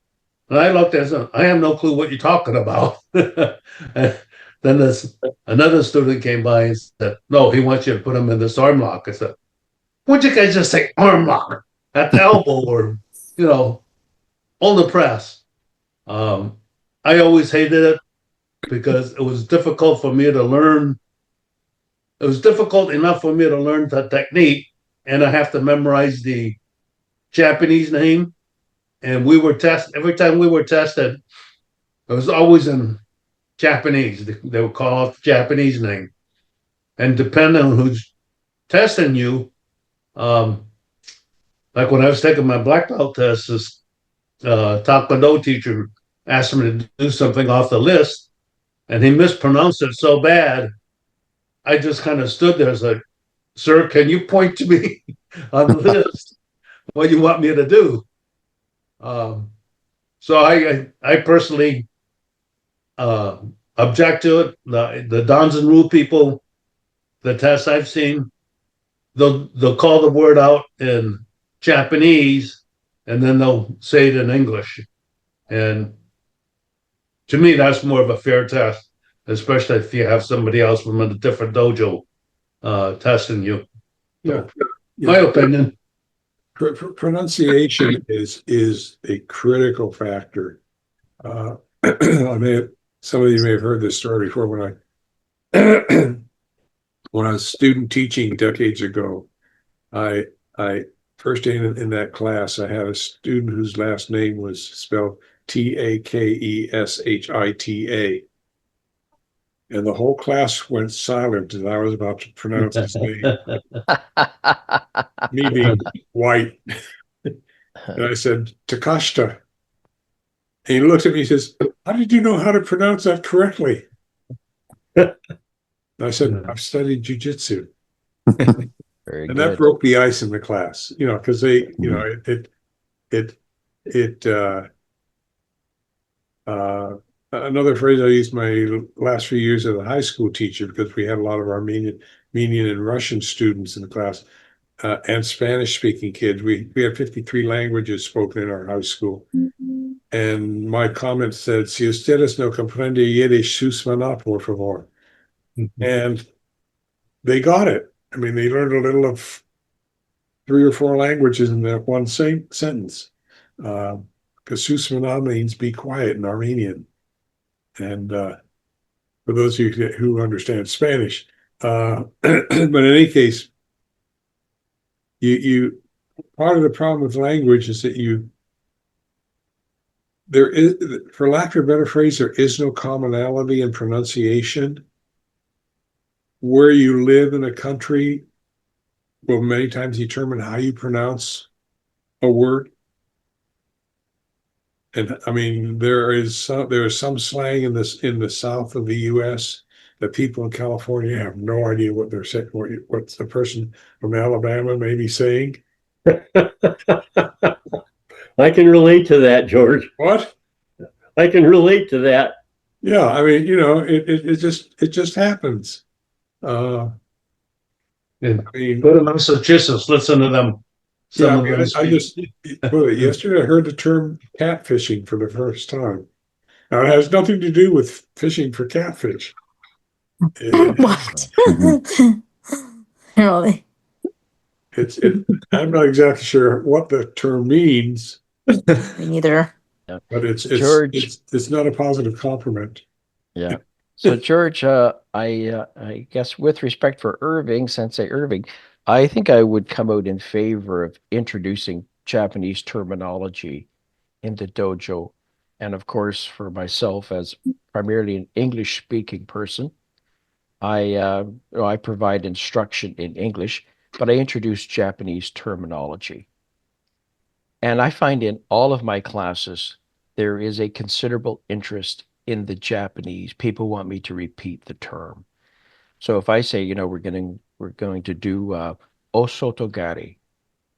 And I looked at him, I have no clue what you're talking about. And then another student came by and said, "No, he wants you to put him in this arm lock." I said, "Would you guys just say arm lock at the elbow or, on the press?" I always hated it because it was difficult for me to learn. It was difficult enough for me to learn the technique, and I have to memorize the Japanese name. And every time we were tested, it was always in Japanese. They would call out the Japanese name. And depending on who's testing you, like when I was taking my black belt test, this Taekwondo teacher asked me to do something off the list, and he mispronounced it so bad, I just kind of stood there. I was like, "Sir, can you point to me on the list what you want me to do?" So I personally object to it. The Danzen Rule people, the tests I've seen, they'll call the word out in Japanese, and then they'll say it in English. And to me, that's more of a fair test, especially if you have somebody else from a different dojo testing you. Yeah. My opinion. Pronunciation is a critical factor. I some of you may have heard this story before. When I when I was student teaching decades ago, I first day in that class, I had a student whose last name was spelled Takeshita, and the whole class went silent as I was about to pronounce his name. Me being white. And I said, Takashita. And he looked at me and says, how did you know how to pronounce that correctly? And I said, I've studied jujitsu. Very And good. that broke the ice in the class, because they, another phrase I used my last few years as a high school teacher, because we had a lot of Armenian and Russian students in the class, and Spanish speaking kids. We had 53 languages spoken in our high school. And my comment said, si ustedes no comprende Yiddish, sus maná, por favor. And they got it. I mean, they learned a little of 3 or 4 languages in that one sentence. Because sus maná means be quiet in Armenian. And for those of you who understand Spanish, but in any case, you part of the problem with language is that there is, for lack of a better phrase, there is no commonality in pronunciation. Where you live in a country will many times determine how you pronounce a word. And I mean, there is some slang in the south of the U.S. that people in California have no idea what they're saying, what the person from Alabama may be saying. I can relate to that, George. What? I can relate to that. Yeah, I mean, it just happens. I mean, Go to Massachusetts, listen to them. Yeah, I mean, yesterday I heard the term catfishing for the first time. Now, it has nothing to do with fishing for catfish. What? Really? I'm not exactly sure what the term means. Me neither. But it's not a positive compliment. Yeah. So George, I guess with respect for Irving, Sensei Irving, I think I would come out in favor of introducing Japanese terminology in the dojo. And of course, for myself as primarily an English-speaking person, I provide instruction in English, but I introduce Japanese terminology. And I find in all of my classes, there is a considerable interest in the Japanese. People want me to repeat the term. So if I say, we're going to do osotogari,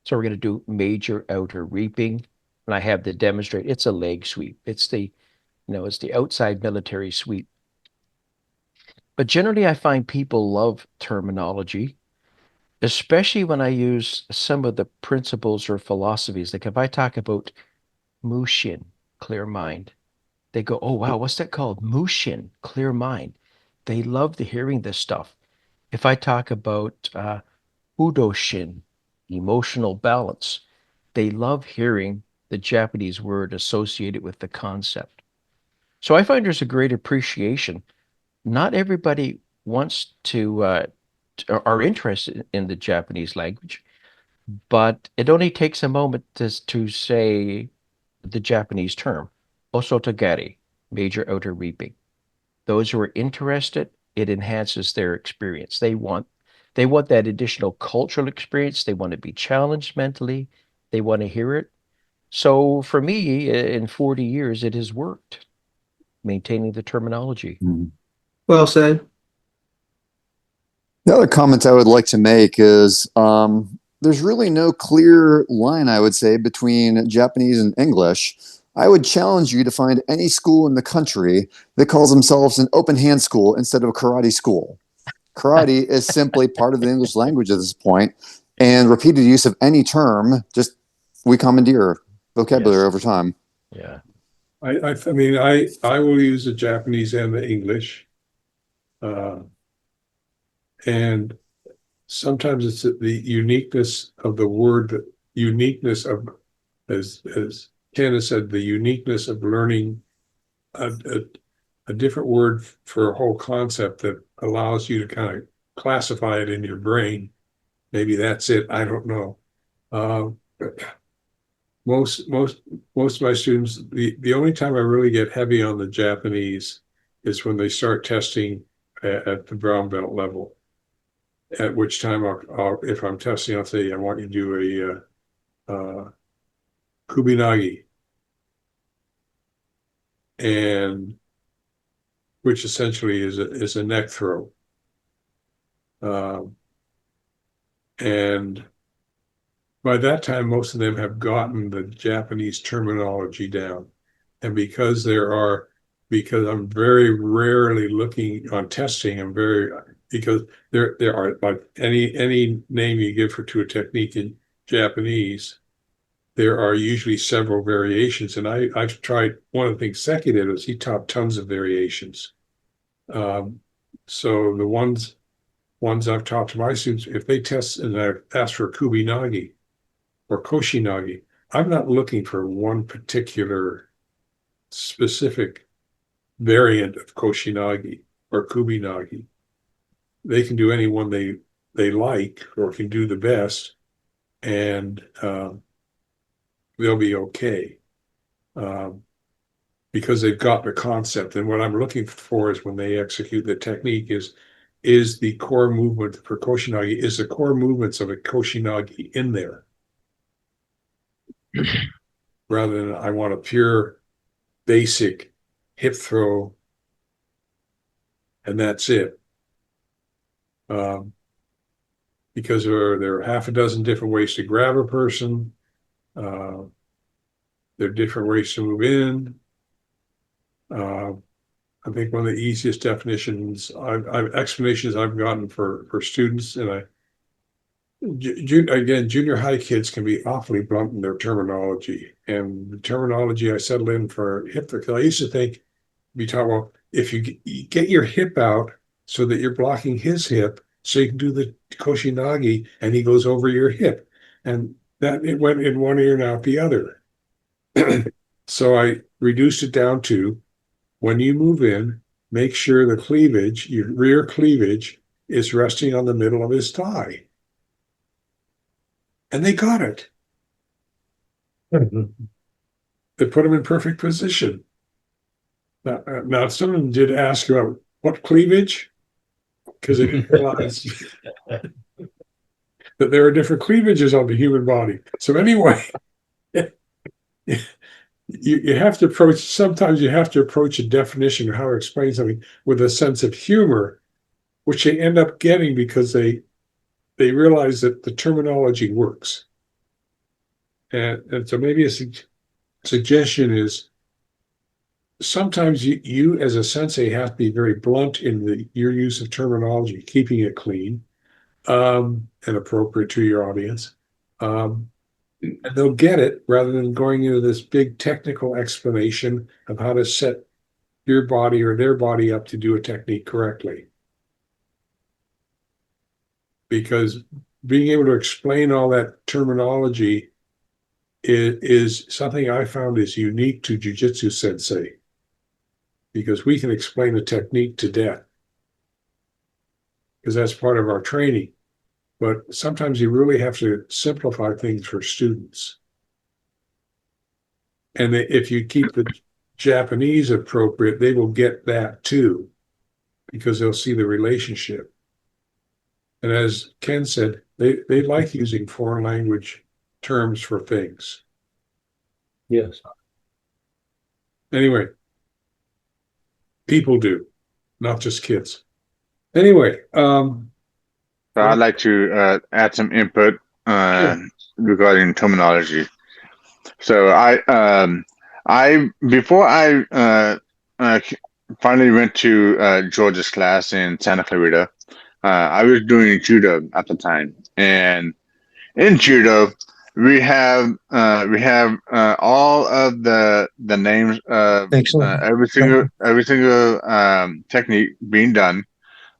so we're going to do major outer reaping, and I have to demonstrate it's a leg sweep. It's the outside military sweep. But generally, I find people love terminology, especially when I use some of the principles or philosophies. Like if I talk about Mushin, clear mind, they go, oh, wow, what's that called? Mushin, clear mind. They love hearing this stuff. If I talk about Budoshin, emotional balance, they love hearing the Japanese word associated with the concept. So I find there's a great appreciation. Not everybody wants to are interested in the Japanese language, but it only takes a moment to say the Japanese term, osotogari, major outer reaping. Those who are interested, it enhances their experience. They want that additional cultural experience. They want to be challenged mentally. They want to hear it. So for me, in 40 years, it has worked, maintaining the terminology. Well said. The other comment I would like to make is there's really no clear line, I would say, between Japanese and English. I would challenge you to find any school in the country that calls themselves an open hand school instead of a karate school. Karate is simply part of the English language at this point, and repeated use of any term, just we commandeer vocabulary over time. Yeah. I mean, I will use the Japanese and the English. And sometimes it's the uniqueness of the word, the uniqueness of, as Ken has said, the uniqueness of learning a different word for a whole concept that allows you to kind of classify it in your brain. Maybe that's it. I don't know. Most of my students, the only time I really get heavy on the Japanese is when they start testing at the brown belt level. At which time, I'll if I'm testing, I'll say, I want you to do a kubinagi, and which essentially is a neck throw. And by that time, most of them have gotten the Japanese terminology down. And because I'm very rarely looking on testing, because there are, like any name you give to a technique in Japanese, there are usually several variations. And I've tried, one of the things Seki did was he taught tons of variations. So the ones I've taught to my students, if they test and I ask for kubinagi or koshinagi, I'm not looking for one particular specific variant of koshinagi or kubinagi. They can do any one they like or can do the best, and they'll be okay because they've got the concept. And what I'm looking for is when they execute the technique is the core movement for koshinagi, is the core movements of a koshinagi in there, rather than I want a pure basic hip throw and that's it. Because there are half a dozen different ways to grab a person. There are different ways to move in. I think one of the easiest explanations I've gotten for students, and junior high kids can be awfully blunt in their terminology. And the terminology I settled in for hip throw, because I used to think, be taught, well, if you get your hip out so that you're blocking his hip, so you can do the koshinagi and he goes over your hip. And that it went in one ear and out the other. So I reduced it down to, when you move in, make sure the cleavage, your rear cleavage, is resting on the middle of his thigh. And they got it. They put him in perfect position. Now some of them did ask about what cleavage, because they didn't realize that there are different cleavages on the human body. So anyway, you have to approach, sometimes you have to approach a definition or how to explain something with a sense of humor, which they end up getting because they realize that the terminology works. And so maybe a suggestion is, sometimes you as a sensei have to be very blunt in your use of terminology, keeping it clean and appropriate to your audience. And they'll get it rather than going into this big technical explanation of how to set your body or their body up to do a technique correctly. Because being able to explain all that terminology is something I found is unique to Jiu-Jitsu sensei. Because we can explain a technique to death. Because that's part of our training. But sometimes you really have to simplify things for students. And if you keep the Japanese appropriate, they will get that too, because they'll see the relationship. And as Ken said, they like using foreign language terms for things. Yes. Anyway, people do, not just kids. Anyway, So I'd like to add some input regarding terminology. So before I finally went to George's class in Santa Clarita, I was doing judo at the time, and in judo, we have all of the names of every single technique being done.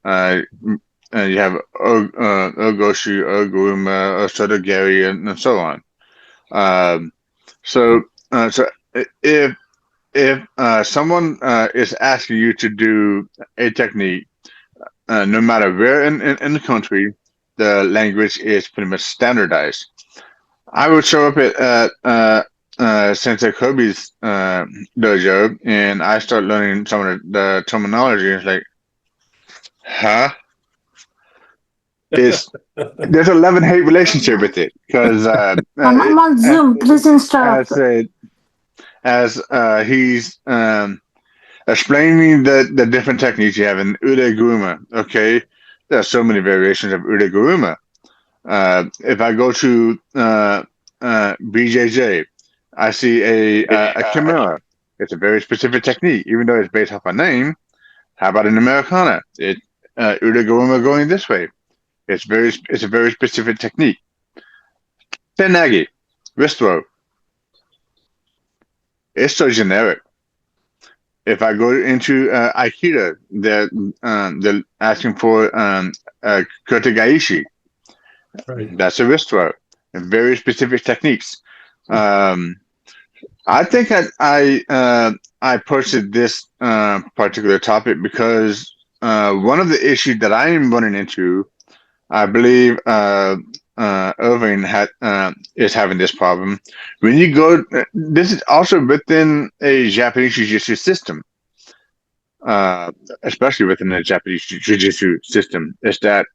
You have Ogoshi, Oguruma, Osotogari, and so on. So if someone is asking you to do a technique, no matter where in the country, the language is pretty much standardized. I would show up at Sensei Kirby's dojo, and I start learning some of the terminology. It's like, huh? There's a love-and-hate relationship with it because I'm on Zoom. Please interrupt. as he's explaining the different techniques you have in Udeguruma. Okay, there are so many variations of Udeguruma. If I go to BJJ, I see a Chimera. It's a very specific technique, even though it's based off a name. How about an Americana? Udeguruma going this way. It's a very specific technique. Tenagi, wrist throw. It's so generic. If I go into Aikido, they're asking for Kotegaishi. Right. That's a wrist throw. Very specific techniques. I think I posted this particular topic because one of the issues that I am running into, I believe Irving is having this problem. When you go, this is also within a Japanese Jiu-Jitsu system, especially within the Japanese Jiu-Jitsu system, is that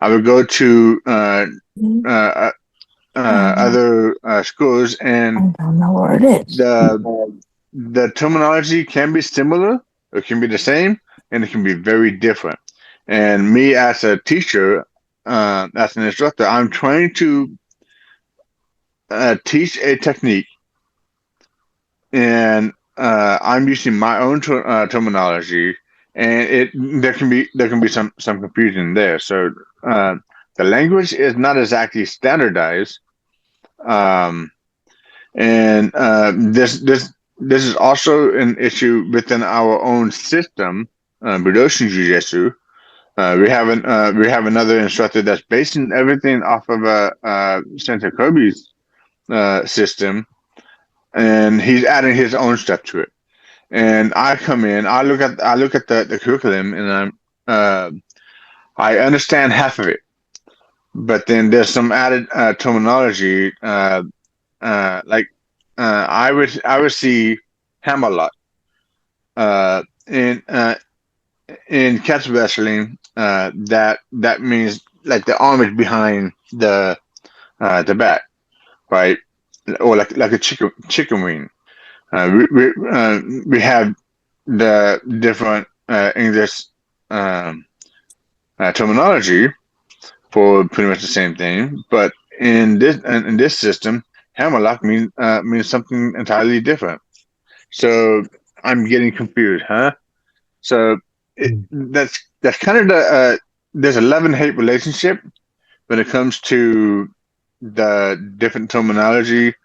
I would go to other schools, and I don't know where it is. the terminology can be similar, it can be the same, and it can be very different. And me as a teacher, as an instructor, I'm trying to teach a technique, and I'm using my own terminology, and there can be some confusion there. So the language is not exactly standardized, and this is also an issue within our own system, Budoshin Jujitsu. We have another instructor that's basing everything off of Sensei Kirby's system, and he's adding his own stuff to it. And I come in, I look at the curriculum, and I understand half of it, but then there's some added terminology, like I would see hammerlock in catch wrestling. That means like the arm is behind the back, right? Or like a chicken wing. We have the different English terminology for pretty much the same thing, but in this system, hammerlock means something entirely different. So I'm getting confused, huh? So that's kind of there's a love-and-hate relationship when it comes to the different terminology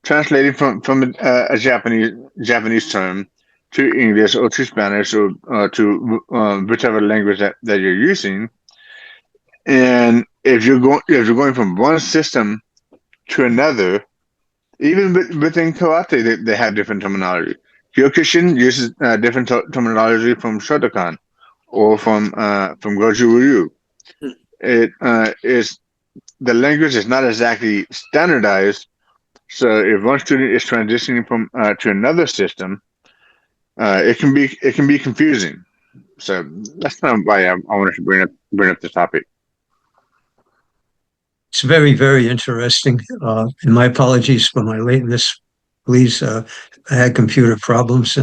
translating from a Japanese term to English or to Spanish or to whichever language that you're using. And if you're going from one system to another, even within karate, they have different terminology. Kyokushin uses different terminology from Shotokan or from Goju Ryu. It is the language is not exactly standardized. So if one student is transitioning from to another system, it can be confusing. So that's kind of why I wanted to bring up this topic. It's very, very interesting. And my apologies for my lateness. Please, I had computer problems,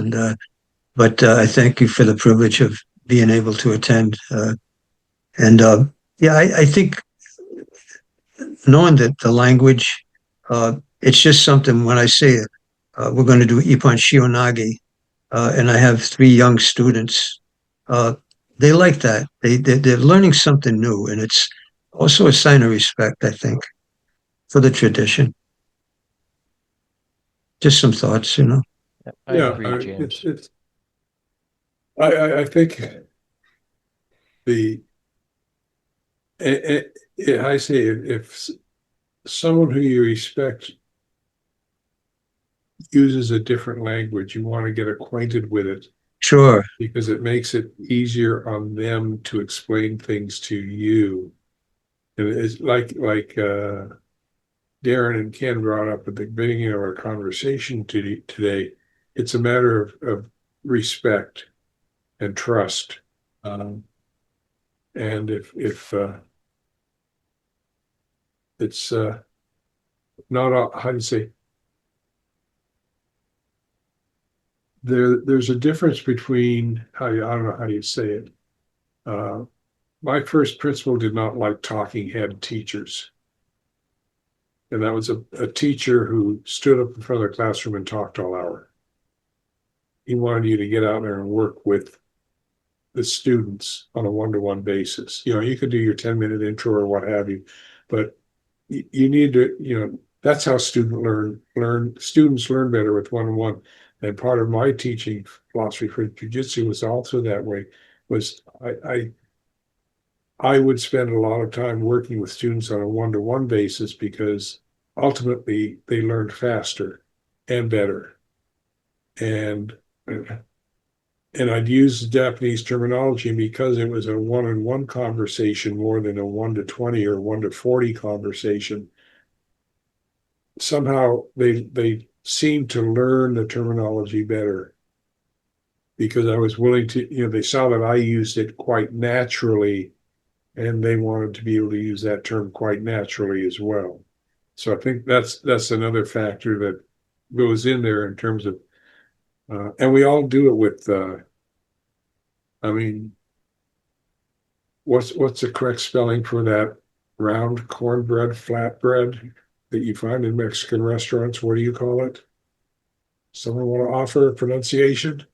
but I thank you for the privilege of being able to attend. I think knowing that the language, it's just something. When I say it, we're going to do Ippon Shionagi, and I have 3 young students. they like that. They're learning something new, and it's also a sign of respect, I think, for the tradition. Just some thoughts, you know. I agree, James. I think I say if someone who you respect uses a different language, you want to get acquainted with it. Sure. Because it makes it easier on them to explain things to you. And it's like Darren and Ken brought up at the beginning of our conversation today. It's a matter of respect and trust. And if it's not, how do you say, there's a difference between I don't know how you say it. My first principal did not like talking head teachers. And that was a teacher who stood up in front of the classroom and talked all hour. He wanted you to get out there and work with the students on a one-to-one basis. You know, you could do your 10-minute intro or what have you, but you need to, you know, that's how students learn better with one-on-one. And part of my teaching philosophy for jujitsu was also that way. Was I would spend a lot of time working with students on a one-to-one basis because ultimately they learned faster and better. And I'd use Japanese terminology because it was a one-on-one conversation more than a 1-to-20 or 1-to-40 conversation. Somehow they seemed to learn the terminology better because I was willing to, you know, they saw that I used it quite naturally and they wanted to be able to use that term quite naturally as well. So I think that's another factor that goes in there in terms of, and we all do it with, I mean, what's the correct spelling for that round cornbread, flatbread that you find in Mexican restaurants? What do you call it? Someone want to offer a pronunciation?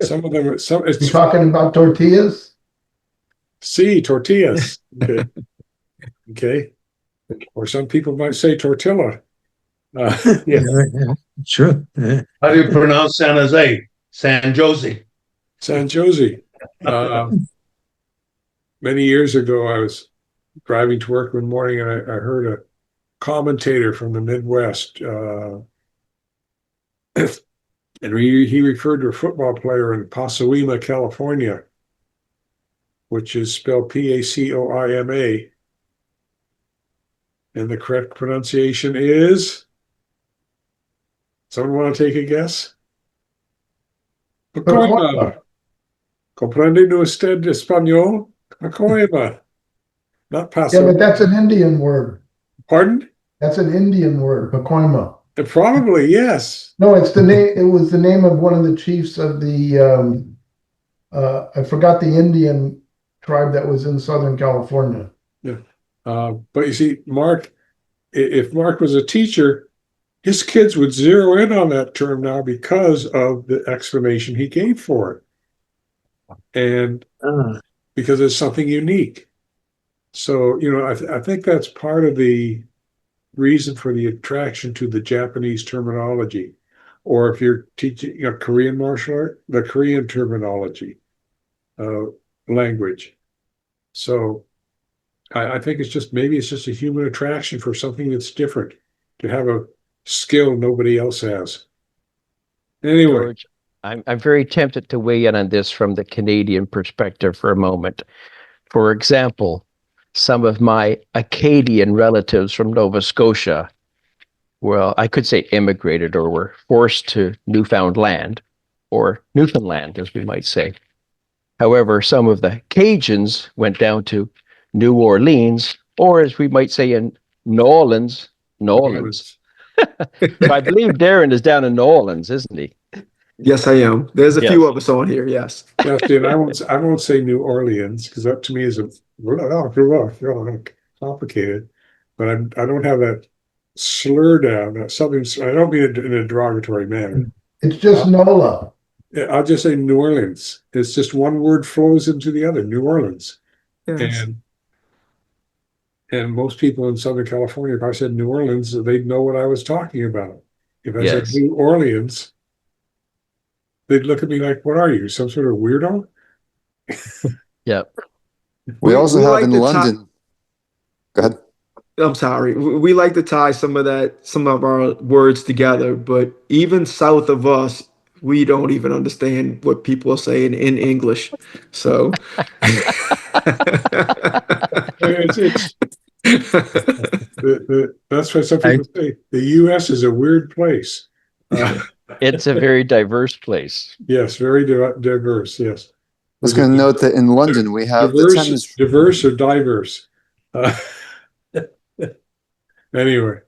Some of them, it's You talking about tortillas? Sí, tortillas. Okay. Okay. Or some people might say tortilla. Yeah, sure. Yeah. How do you pronounce San Jose? San Jose. San Jose. Many years ago, I was driving to work one morning and I heard a commentator from the Midwest. And he referred to a football player in Pacoima, California, which is spelled Pacoima. And the correct pronunciation is, someone want to take a guess? Pacoima. Comprende usted español? Pacoima. Not Yeah, Paso. but that's an Indian word. Pardon? That's an Indian word, Pacoima. Probably, yes. No, it's the name. It was the name of one of the chiefs of the. I forgot the Indian tribe that was in Southern California. Yeah. But you see, Mark, if Mark was a teacher, his kids would zero in on that term now because of the explanation he gave for it. And because it's something unique. So, you know, I think that's part of the reason for the attraction to the Japanese terminology. Or if you're teaching a Korean martial art, the Korean terminology, language. So I think it's just, maybe it's just a human attraction for something that's different, to have a skill nobody else has. Anyway. George, I'm very tempted to weigh in on this from the Canadian perspective for a moment. For example, some of my Acadian relatives from Nova Scotia, well, I could say immigrated or were forced to Newfoundland, or Newfoundland, as we might say. However, some of the Cajuns went down to New Orleans, or as we might say in New Orleans. So I believe Darren is down in New Orleans, isn't he? Yes, I am. There's a Yes. few of us on here. Yes. Yes, dude, I won't say New Orleans because that to me is complicated. But I don't have that slur down. That's something I don't mean it in a derogatory manner. It's just NOLA. I'll just say New Orleans. It's just one word flows into the other, New Orleans. Yes. And most people in Southern California, if I said New Orleans, they'd know what I was talking about. If I said Yes. New Orleans, they'd look at me like, what are you, some sort of weirdo? Yep. We also have like in to London. Go ahead. I'm sorry. We like to tie some of our words together, but even south of us, we don't even understand what people are saying in English. So It's that's why some people say the U.S. is a weird place. It's a very diverse place. Yes, very diverse. Yes. I was going to note that in London we have the Thames. Diverse or diverse. Anyway,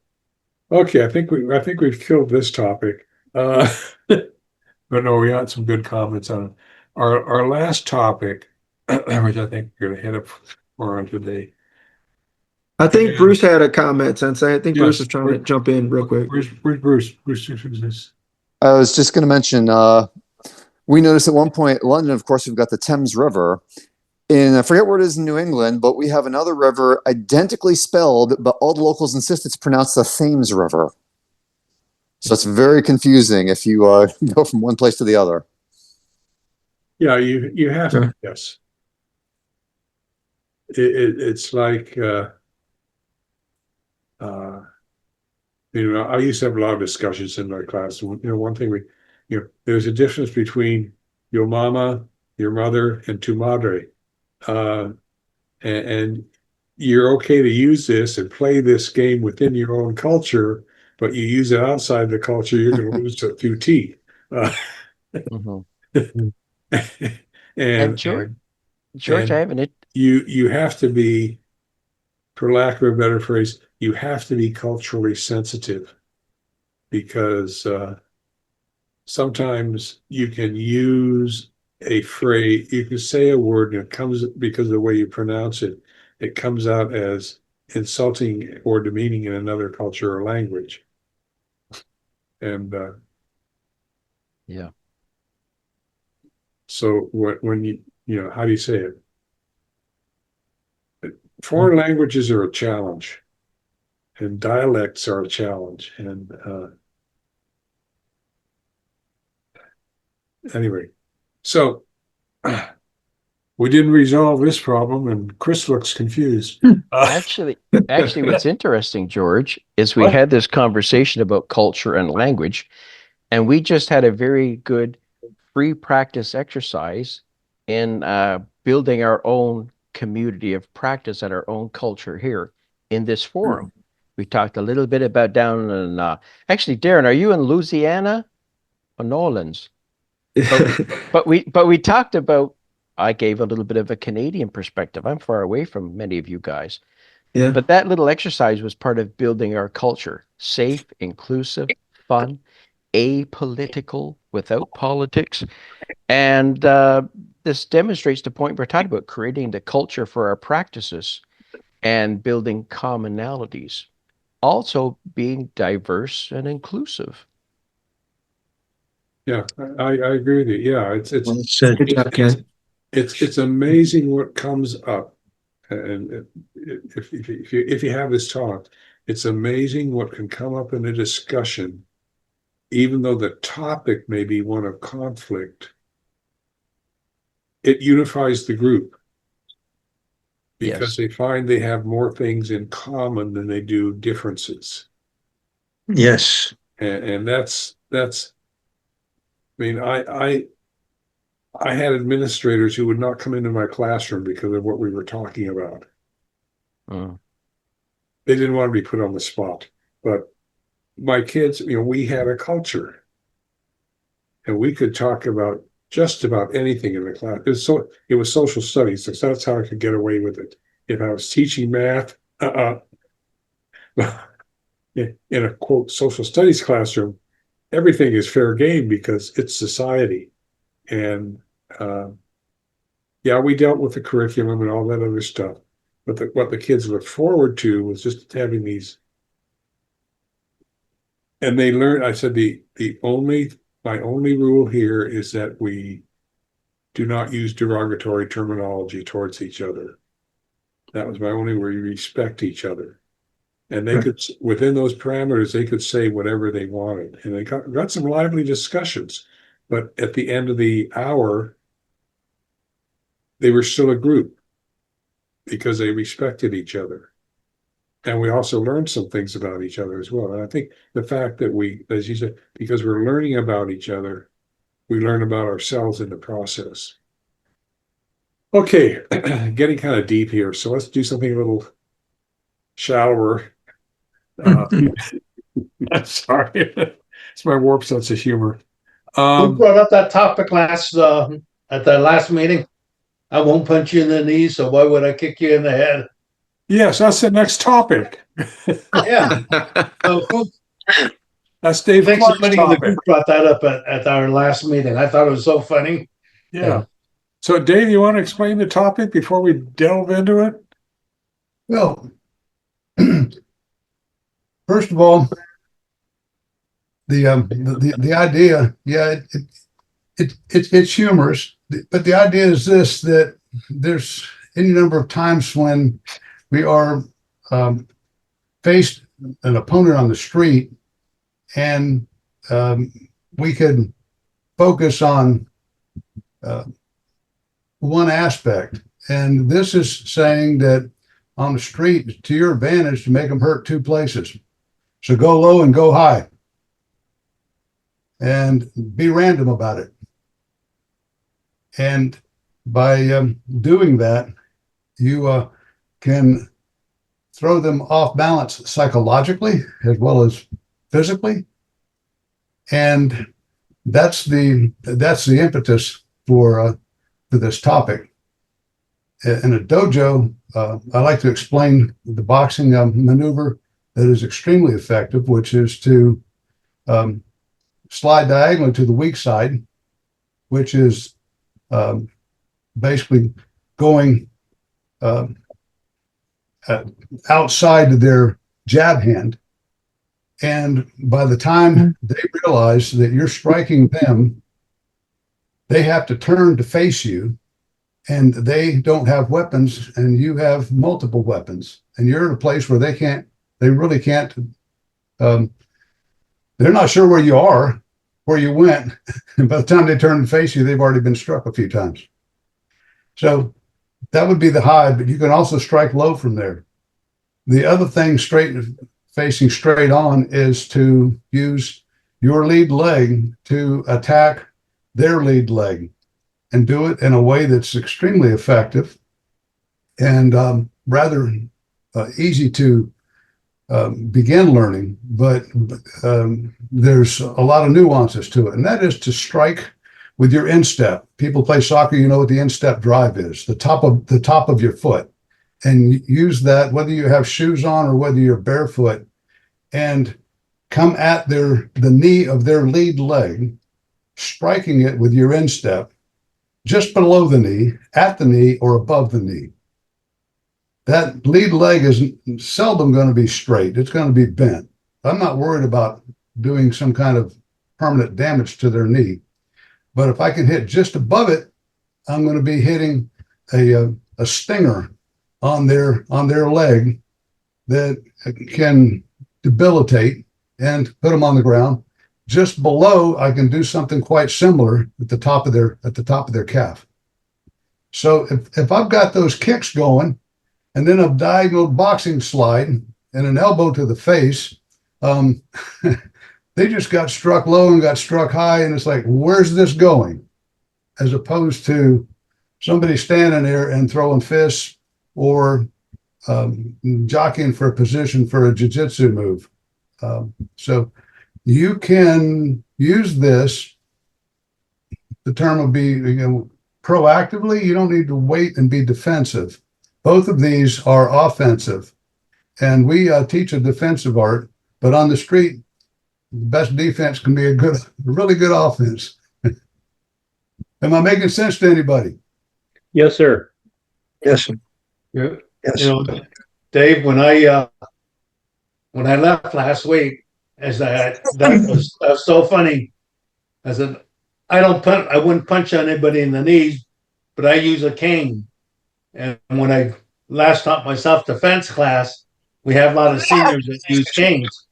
okay. I think we've killed this topic. But no, we got some good comments on it. Our last topic, which I think we're going to hit up more on today. I think Bruce had a comment, Sensei. I think Yes. Bruce is trying to jump in real quick. Where's Bruce? Bruce, who's this? I was just going to mention, we noticed at one point, London, of course, we've got the Thames River. And I forget where it is in New England, but we have another river identically spelled, but all the locals insist it's pronounced the Thames River. So it's very confusing if you go from one place to the other. Yeah, you have to, yes. It's like, I used to have a lot of discussions in my class. One thing there's a difference between your mama, your mother, and tu madre. And you're okay to use this and play this game within your own culture, but you use it outside the culture, you're going to lose a few teeth. And George, and I haven't. You have to be, for lack of a better phrase, you have to be culturally sensitive, because sometimes you can use a phrase, you can say a word, and it comes, because of the way you pronounce it, it comes out as insulting or demeaning in another culture or language. And yeah. So when how do you say it? Foreign languages are a challenge, and dialects are a challenge. And anyway, so we didn't resolve this problem, and Chris looks confused. Actually, what's interesting, George, is we had this conversation about culture and language, and we just had a very good free practice exercise in building our own community of practice and our own culture here in this forum. We talked a little bit about down in, actually, Darren, are you in Louisiana or New Orleans? But we talked about, I gave a little bit of a Canadian perspective. I'm far away from many of you guys. Yeah. But that little exercise was part of building our culture. Safe, inclusive, fun, apolitical, without politics. And this demonstrates the point we're talking about, creating the culture for our practices and building commonalities. Also being diverse and inclusive. Yeah, I agree with you. Yeah, it's amazing what comes up, and if you have this talk, it's amazing what can come up in a discussion, even though the topic may be one of conflict. It unifies the group because they find they have more things in common than they do differences. Yes, and that's. I mean, I had administrators who would not come into my classroom because of what we were talking about. They didn't want to be put on the spot. But my kids, we had a culture, and we could talk about just about anything in the class. It was social studies, so that's how I could get away with it. If I was teaching math, in a quote social studies classroom, everything is fair game because it's society. And we dealt with the curriculum and all that other stuff, but what the kids looked forward to was just having these. And they learned, I said, the only my only rule here is that we do not use derogatory terminology towards each other. That was my only, where you respect each other. And they could, within those parameters, they could say whatever they wanted. And they got some lively discussions. But at the end of the hour, they were still a group because they respected each other. And we also learned some things about each other as well. And I think the fact that we, as you said, because we're learning about each other, we learn about ourselves in the process. Okay, getting kind of deep here. So let's do something a little shallower. I'm sorry. It's my warped sense of humor. Who brought up that topic last at the last meeting? I won't punch you in the knee, so why would I kick you in the head? Yes, that's the next topic. Yeah. That's Dave I think Clark's somebody in the topic. group brought that up at our last meeting. I thought it was so funny. Yeah. So Dave, you want to explain the topic before we delve into it? Well, first of all, the idea, yeah, it's humorous, but the idea is this, that there's any number of times when we are faced an opponent on the street, and we could focus on one aspect. And this is saying that on the street, it's to your advantage to make them hurt two places. So go low and go high. And be random about it. And by doing that, you can throw them off balance psychologically as well as physically. And that's the impetus for this topic. In a dojo, I like to explain the boxing maneuver that is extremely effective, which is to slide diagonally to the weak side, which is basically going outside of their jab hand. And by the time they realize that you're striking them, they have to turn to face you, and they don't have weapons, and you have multiple weapons, and you're in a place where they really can't, they're not sure where you are, where you went. And by the time they turn and face you, they've already been struck a few times. So that would be the high, but you can also strike low from there. The other thing, facing straight on, is to use your lead leg to attack their lead leg, and do it in a way that's extremely effective and rather easy to begin learning, but there's a lot of nuances to it, and that is to strike with your instep. People play soccer, you know what the instep drive is, the top of your foot, and use that whether you have shoes on or whether you're barefoot, and come at the knee of their lead leg, striking it with your instep just below the knee, at the knee, or above the knee. That lead leg is seldom going to be straight. It's going to be bent. I'm not worried about doing some kind of permanent damage to their knee. But if I can hit just above it, I'm going to be hitting a stinger on their leg that can debilitate and put them on the ground. Just below, I can do something quite similar at the top of their calf. So if I've got those kicks going, and then a diagonal boxing slide and an elbow to the face, they just got struck low and got struck high, and it's like, where's this going? As opposed to somebody standing there and throwing fists or jockeying for a position for a ju-jitsu move. So you can use this, the term would be, proactively. You don't need to wait and be defensive. Both of these are offensive, and we teach a defensive art, but on the street, the best defense can be a really good offense. Am I making sense to anybody? Yes, sir. Yes, sir. Yeah. Yes. You know, Dave, when I left last week, that was so funny. I said, I wouldn't punch anybody in the knees, but I use a cane. And when I last taught my self-defense class, we have a lot of seniors that use canes.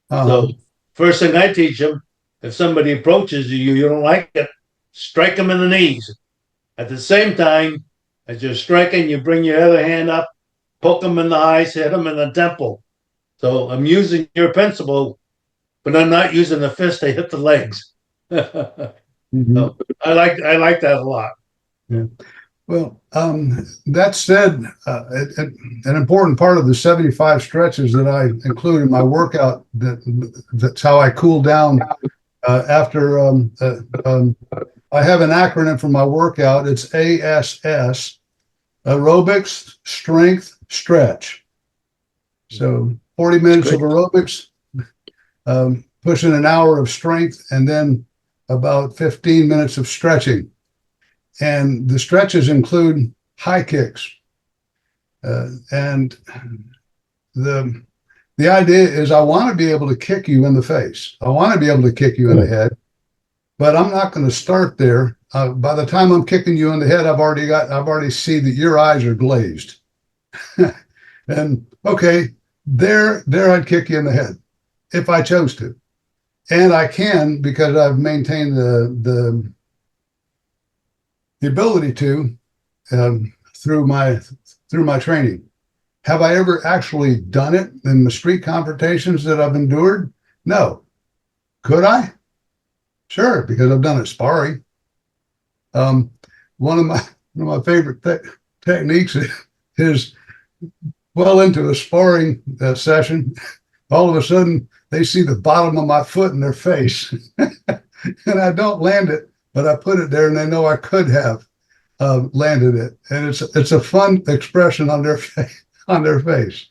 So first thing I teach them, if somebody approaches you, you don't like it, strike them in the knees. At the same time, as you're striking, you bring your other hand up, poke them in the eyes, hit them in the temple. So I'm using your principle, but I'm not using the fist to hit the legs. So I like that a lot. Yeah. Well, that said, an important part of the 75 stretches that I include in my workout, that's how I cool down after I have an acronym for my workout. It's ASS, aerobics, strength, stretch. So 40 minutes of aerobics, pushing an hour of strength, and then about 15 minutes of stretching. And the stretches include high kicks. And the idea is I want to be able to kick you in the face. I want to be able to kick you in the head, but I'm not going to start there. By the time I'm kicking you in the head, I've already see that your eyes are glazed. And okay, there I'd kick you in the head if I chose to. And I can, because I've maintained the ability to through my training. Have I ever actually done it in the street confrontations that I've endured? No. Could I? Sure, because I've done it sparring. One of my favorite techniques is well into a sparring session. All of a sudden, they see the bottom of my foot in their face, and I don't land it, but I put it there, and they know I could have landed it, and it's a fun expression on their face.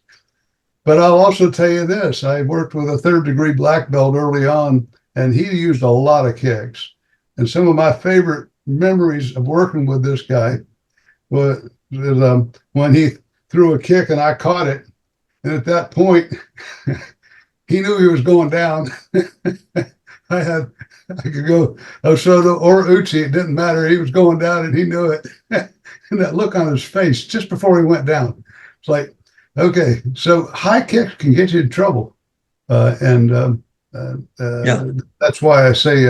But I'll also tell you this: I worked with a third-degree black belt early on, and he used a lot of kicks. And some of my favorite memories of working with this guy was when he threw a kick and I caught it, and at that point, he knew he was going down. I could go Osoto or Uchi, it didn't matter. He was going down and he knew it. And that look on his face just before he went down, it's like, okay, so high kicks can get you in trouble. Yeah. That's why I say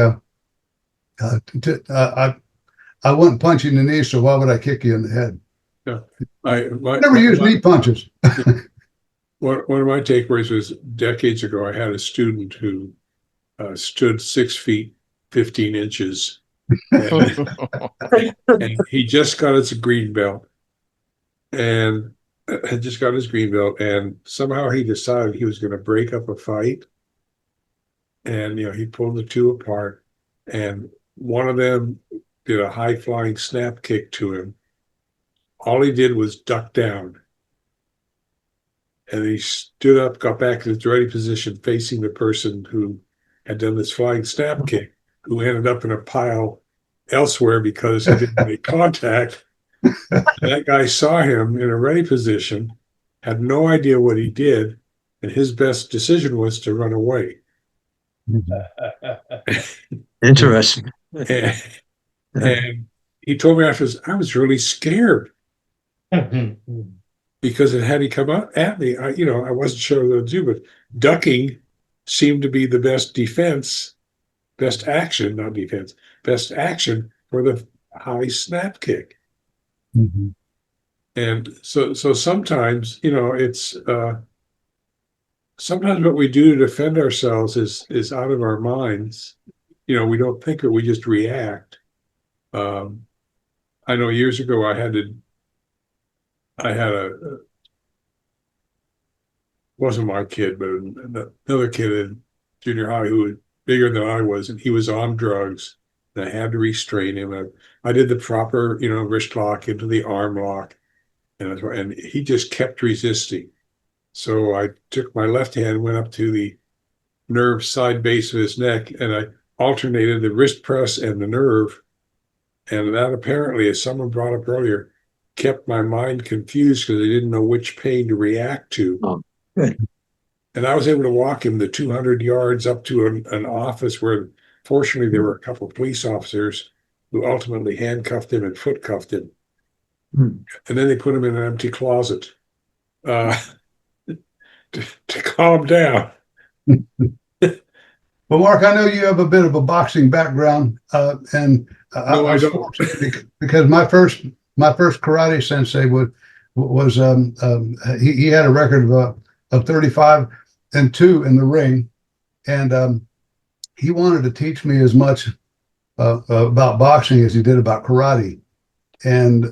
I wouldn't punch you in the knee, so why would I kick you in the head? Yeah. Never use knee punches. One of my takeaways was decades ago, I had a student who stood 6 feet, 15 inches. And he just got his green belt and somehow he decided he was going to break up a fight. And, he pulled the two apart, and one of them did a high flying snap kick to him. All he did was duck down. And he stood up, got back in his ready position, facing the person who had done this flying snap kick, who ended up in a pile elsewhere because he didn't make contact. That guy saw him in a ready position, had no idea what he did, and his best decision was to run away. Interesting. And he told me afterwards, I was really scared. Because had he come up at me, I wasn't sure what to do, but ducking seemed to be the best defense, best action for the high snap kick. Mm-hmm. And so sometimes, it's sometimes what we do to defend ourselves is out of our minds. We don't think it, we just react. I know years ago I had wasn't my kid, but another kid in junior high who was bigger than I was, and he was on drugs, and I had to restrain him. I did the proper, wrist lock into the arm lock, and he just kept resisting. So I took my left hand, went up to the nerve side base of his neck, and I alternated the wrist press and the nerve. And that apparently, as someone brought up earlier, kept my mind confused because I didn't know which pain to react to. Oh, good. And I was able to walk him the 200 yards up to an office where Fortunately, there were a couple of police officers who ultimately handcuffed him and foot cuffed him. And then they put him in an empty closet to calm down. Well, Mark, I know you have a bit of a boxing background, and I was fortunate because my first karate sensei was he had a record of 35-2 in the ring, and he wanted to teach me as much about boxing as he did about karate. And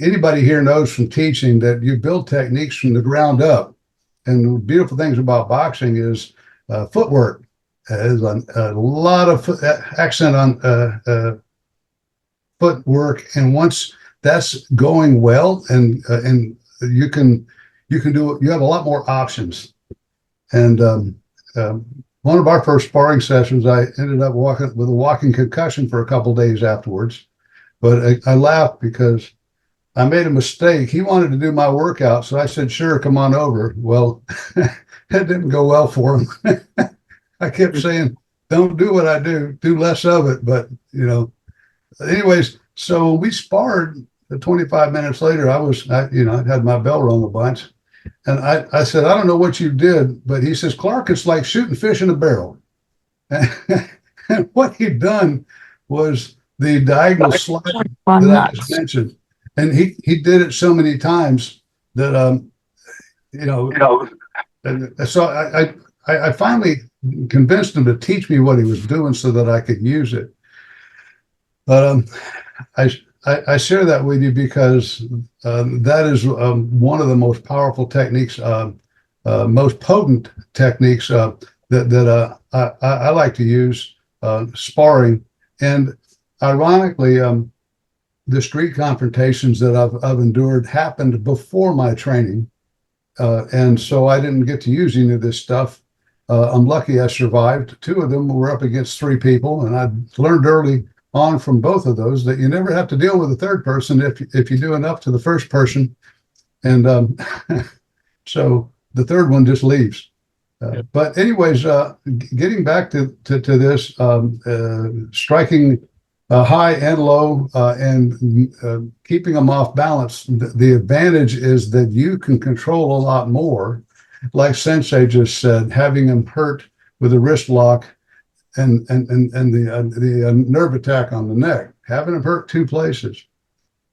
anybody here knows from teaching that you build techniques from the ground up. And the beautiful things about boxing is footwork. There's a lot of accent on footwork, and once that's going well, and you can do it, you have a lot more options. And one of our first sparring sessions, I ended up walking with a walking concussion for a couple of days afterwards. But I laughed because I made a mistake. He wanted to do my workout, so I said, "Sure, come on over." Well, that didn't go well for him. I kept saying, "Don't do what I do. Do less of it." But anyways, so we sparred. 25 minutes later, I had my bell rung a bunch, and I said, "I don't know what you did," but he says, "Clark, it's like shooting fish in a barrel." And what he'd done was the diagonal slide that I just mentioned, and he did it so many times that so I finally convinced him to teach me what he was doing so that I could use it. But I share that with you because that is one of the most powerful techniques, most potent techniques that I like to use sparring. And ironically, the street confrontations that I've endured happened before my training, and so I didn't get to use any of this stuff. I'm lucky I survived. 2 of them were up against 3 people, and I learned early on from both of those that you never have to deal with a third person if you do enough to the first person, and so the third one just leaves. But anyways, getting back to this, striking high and low and keeping them off balance, the advantage is that you can control a lot more. Like Sensei just said, having them hurt with a wrist lock and the nerve attack on the neck, having them hurt 2 places.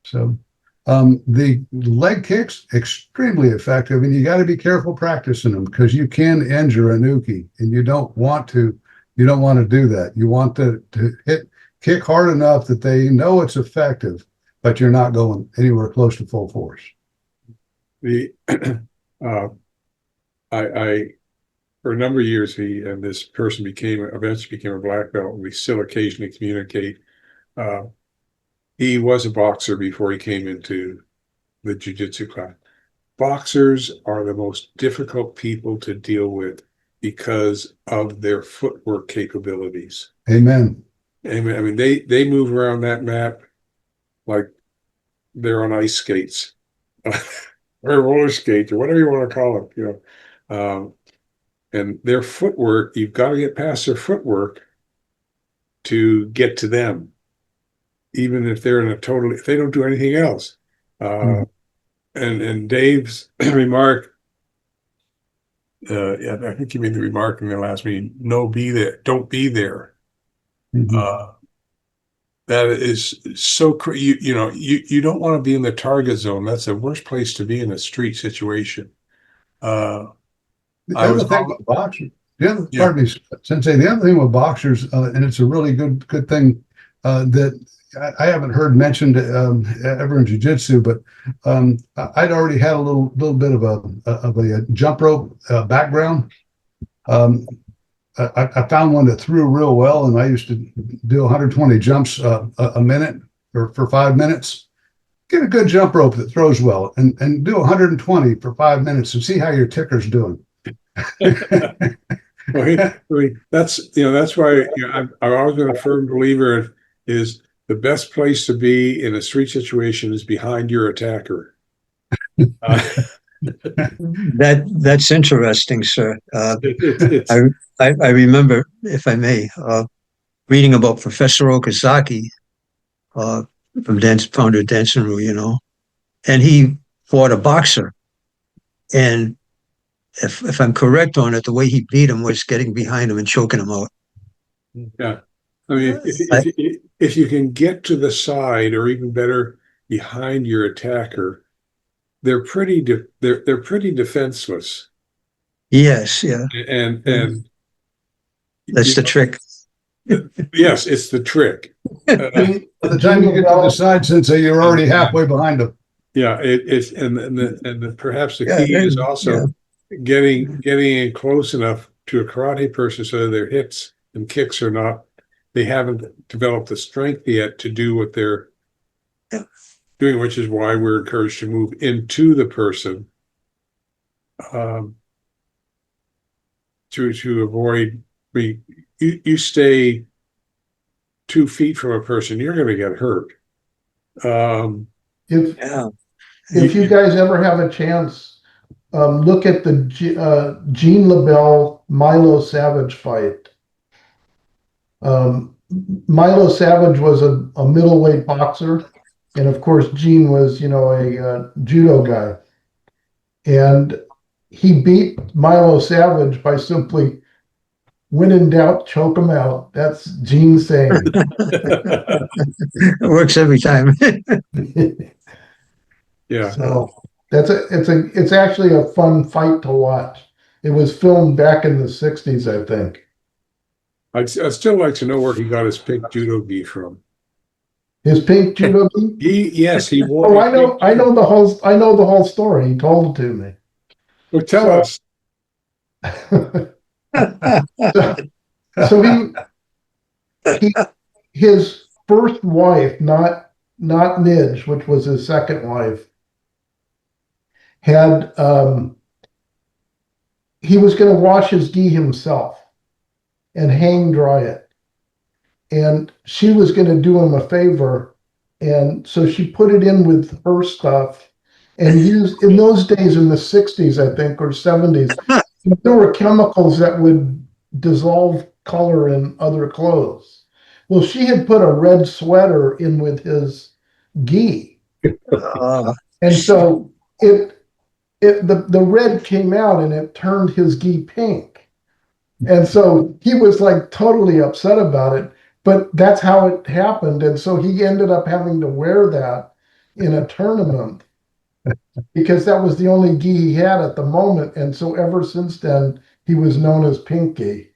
So the leg kicks, extremely effective, and you got to be careful practicing them because you can injure an uke, and you don't want to do that. You want to kick hard enough that they know it's effective, but you're not going anywhere close to full force. I for a number of years, this person eventually became a black belt, and we still occasionally communicate. He was a boxer before he came into the jiu-jitsu class. Boxers are the most difficult people to deal with because of their footwork capabilities. Amen. I mean, they move around that mat like they're on ice skates or roller skates or whatever you want to call it, and their footwork, you've got to get past their footwork to get to them, even if they're if they don't do anything else. And Dave's remark, I think you made the remark in the last meeting, don't be there. That is so you don't want to be in the target zone. That's the worst place to be in a street situation. The other thing with boxers, pardon me, Sensei, the other thing with boxers, and it's a really good thing that I haven't heard mentioned ever in jiu-jitsu, but I'd already had a little bit of a jump rope background. I found one that threw real well, and I used to do 120 jumps a minute or for 5 minutes. Get a good jump rope that throws well, and do 120 for 5 minutes and see how your ticker's doing. That's why I've always been a firm believer is the best place to be in a street situation is behind your attacker. That's interesting, sir. It's I remember, if I may, reading about Professor Okazaki, from founder of Dansenru, and he fought a boxer. And if I'm correct on it, the way he beat him was getting behind him and choking him out. yeah. I mean, if you can get to the side, or even better, behind your attacker, they're they're pretty defenseless. Yes, yeah. And That's the trick. Yes, it's the trick. By the time you get to the side, since you're already halfway behind them. Yeah, it's perhaps the key is also getting in close enough to a karate person so their hits and kicks are not, they haven't developed the strength yet to do what they're doing, which is why we're encouraged to move into the person, to avoid, you stay 2 feet from a person, you're going to get hurt. If you guys ever have a chance, look at the Gene LaBelle Milo Savage fight. Milo Savage was a middleweight boxer, and of course Gene was, a judo guy, and he beat Milo Savage by simply, when in doubt, choke him out. That's Gene saying. It works every time. Yeah. So it's actually a fun fight to watch. It was filmed back in the 60s, I think. I'd still like to know where he got his pink judo gi from. His pink judo gi? Yes, he wore. Oh, I know the whole story. He told it to me. Well, tell us. So his first wife, not Nidge, which was his second wife, had he was going to wash his gi himself and hang dry it, and she was going to do him a favor, and so she put it in with her stuff and used, in those days in the 60s, I think, or 70s, there were chemicals that would dissolve color in other clothes. Well, she had put a red sweater in with his gi, and so the red came out and it turned his gi pink. And so he was like totally upset about it, but that's how it happened. And so he ended up having to wear that in a tournament because that was the only gi he had at the moment. And so ever since then, he was known as Pinky.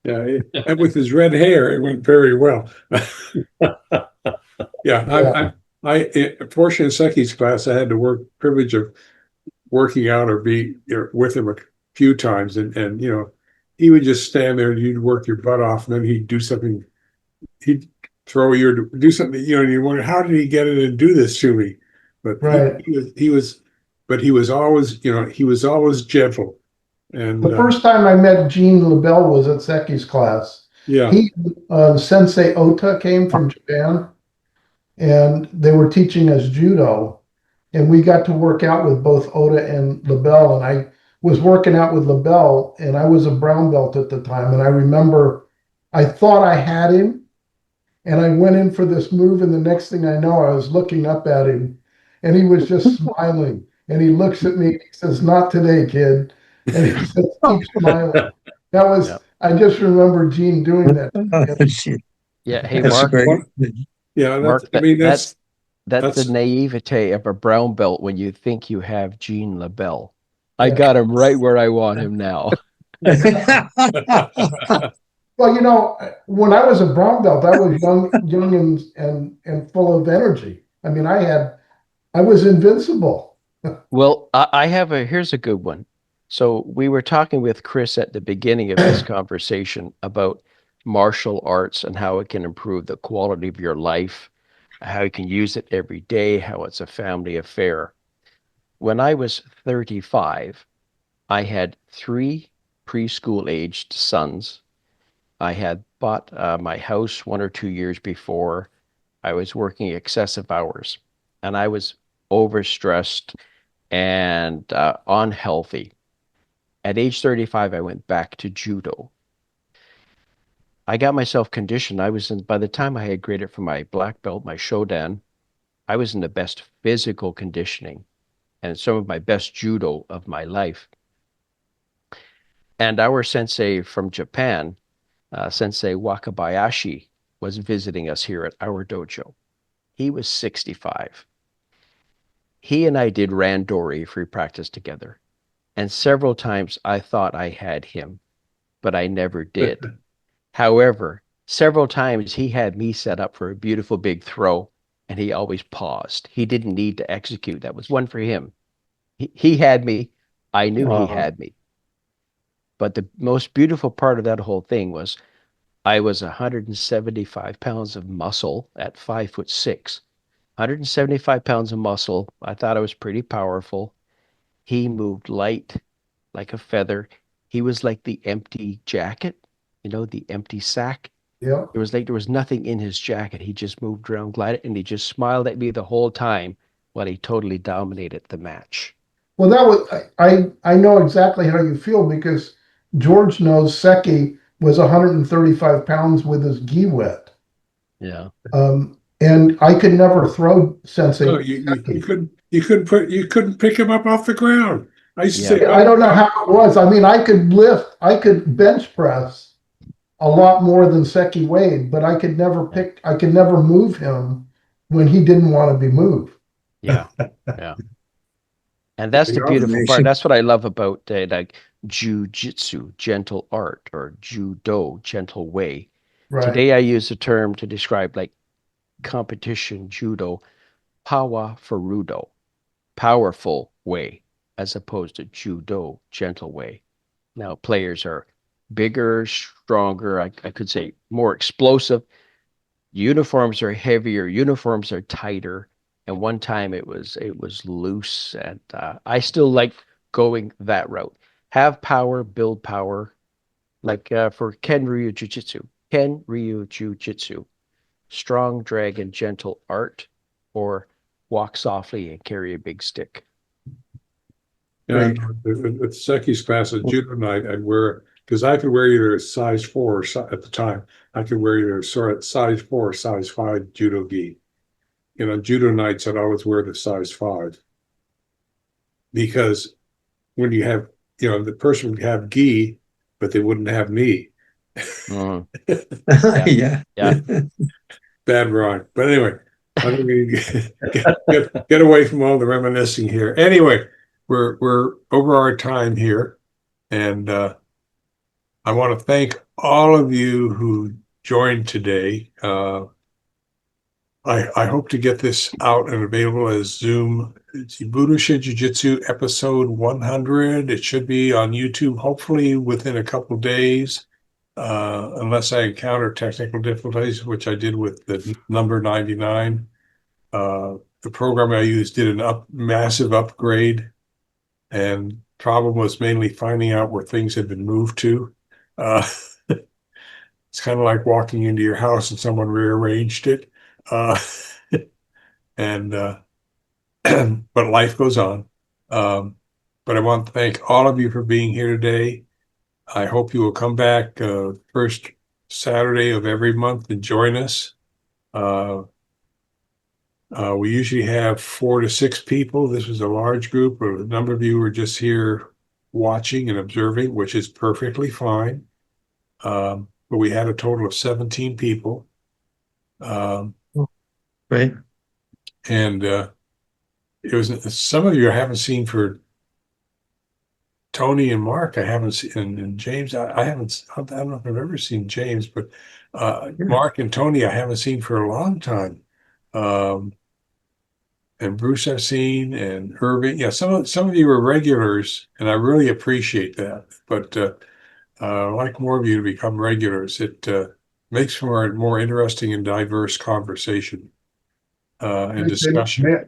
Yeah, and with his red hair, it went very well. Yeah, I fortunately in Seki's class, I had the privilege of working out or be with him a few times, and he would just stand there and you'd work your butt off, and then he'd do something, he'd throw you or do something, and you wonder, how did he get it and do this to me? But right. he was always, he was always gentle. And the first time I met Gene LaBelle was at Seki's class. Yeah. Sensei Ota came from Japan, and they were teaching us judo, and we got to work out with both Ota and LaBelle, and I was working out with LaBelle, and I was a brown belt at the time, and I remember I thought I had him, and I went in for this move, and the next thing I know, I was looking up at him, and he was just smiling, and he looks at me, and he says, "Not today, kid," and he says, "Keep smiling." That was, I just remember Gene doing that. Yeah, hey, That's Mark. great. Yeah, Mark, that's the naivete of a brown belt when you think you have Gene LaBelle. I got him right where I want him now. Well, when I was a brown belt, I was young and full of energy. I mean, I was invincible. Well, here's a good one. So we were talking with Chris at the beginning of this conversation about martial arts and how it can improve the quality of your life, how you can use it every day, how it's a family affair. When I was 35, I had 3 preschool-aged sons. I had bought my house 1 or 2 years before. I was working excessive hours, and I was overstressed. and unhealthy. At age 35, I went back to judo. I got myself conditioned. By the time I had graded for my black belt, my shodan, I was in the best physical conditioning and some of my best judo of my life. And our sensei from Japan, Sensei Wakabayashi, was visiting us here at our dojo. He was 65. He and I did randori free practice together. And several times I thought I had him, but I never did. However, several times he had me set up for a beautiful big throw, and he always paused. He didn't need to execute. That was one for him. He had me. I knew he had me. But the most beautiful part of that whole thing was I was 175 pounds of muscle at 5'6". 175 pounds of muscle. I thought I was pretty powerful. He moved light like a feather. He was like the empty jacket, the empty sack. Yeah. It was like there was nothing in his jacket. He just moved around, glided, and he just smiled at me the whole time while he totally dominated the match. Well, that was I know exactly how you feel because George knows Seki was 135 pounds with his gi wet. Yeah. And I could never throw Sensei. No, you couldn't pick him up off the ground. I used to say, I don't know how it was. I mean, I could bench press a lot more than Seki weighed, but I could never move him when he didn't want to be moved. Yeah. Yeah. And that's the beautiful part. That's what I love about like ju-jitsu, gentle art, or judo, gentle way. Right. Today I use the term to describe like competition judo, pawa furudo, powerful way, as opposed to judo, gentle way. Now players are bigger, stronger, I could say more explosive. Uniforms are heavier, uniforms are tighter. And one time it was loose, and I still like going that route. Have power, build power, like for Ken-Ryu Jiu-Jitsu. Ken-Ryu Jiu-Jitsu. Strong dragon, gentle art, or walk softly and carry a big stick. Yeah, at Seki's class at judo night, I'd wear, because I could wear either a size 4 or at the time, I could wear either size 4 or size 5 judo gi. Judo nights, I'd always wear the size 5. Because when you have, the person would have gi, but they wouldn't have knee. Yeah. Bad rhyme. But anyway, I think we get away from all the reminiscing here. Anyway, we're over our time here. And I want to thank all of you who joined today. I hope to get this out and available as Zoom. It's Budoshin Jiu-Jitsu episode 100. It should be on YouTube, hopefully within a couple days, unless I encounter technical difficulties, which I did with the number 99. The program I used did a massive upgrade, and problem was mainly finding out where things had been moved to. It's kind of like walking into your house and someone rearranged it. But life goes on. But I want to thank all of you for being here today. I hope you will come back first Saturday of every month and join us. We usually have 4 to 6 people. This was a large group. A number of you were just here watching and observing, which is perfectly fine. But we had a total of 17 people. Right. And it was some of you I haven't seen for Tony and Mark. I haven't seen, and James. I haven't. I don't know if I've ever seen James, but Mark and Tony I haven't seen for a long time. And Bruce I've seen, and Irving. Yeah, some of you are regulars, and I really appreciate that. But I'd like more of you to become regulars. It makes for a more interesting and diverse conversation and discussion.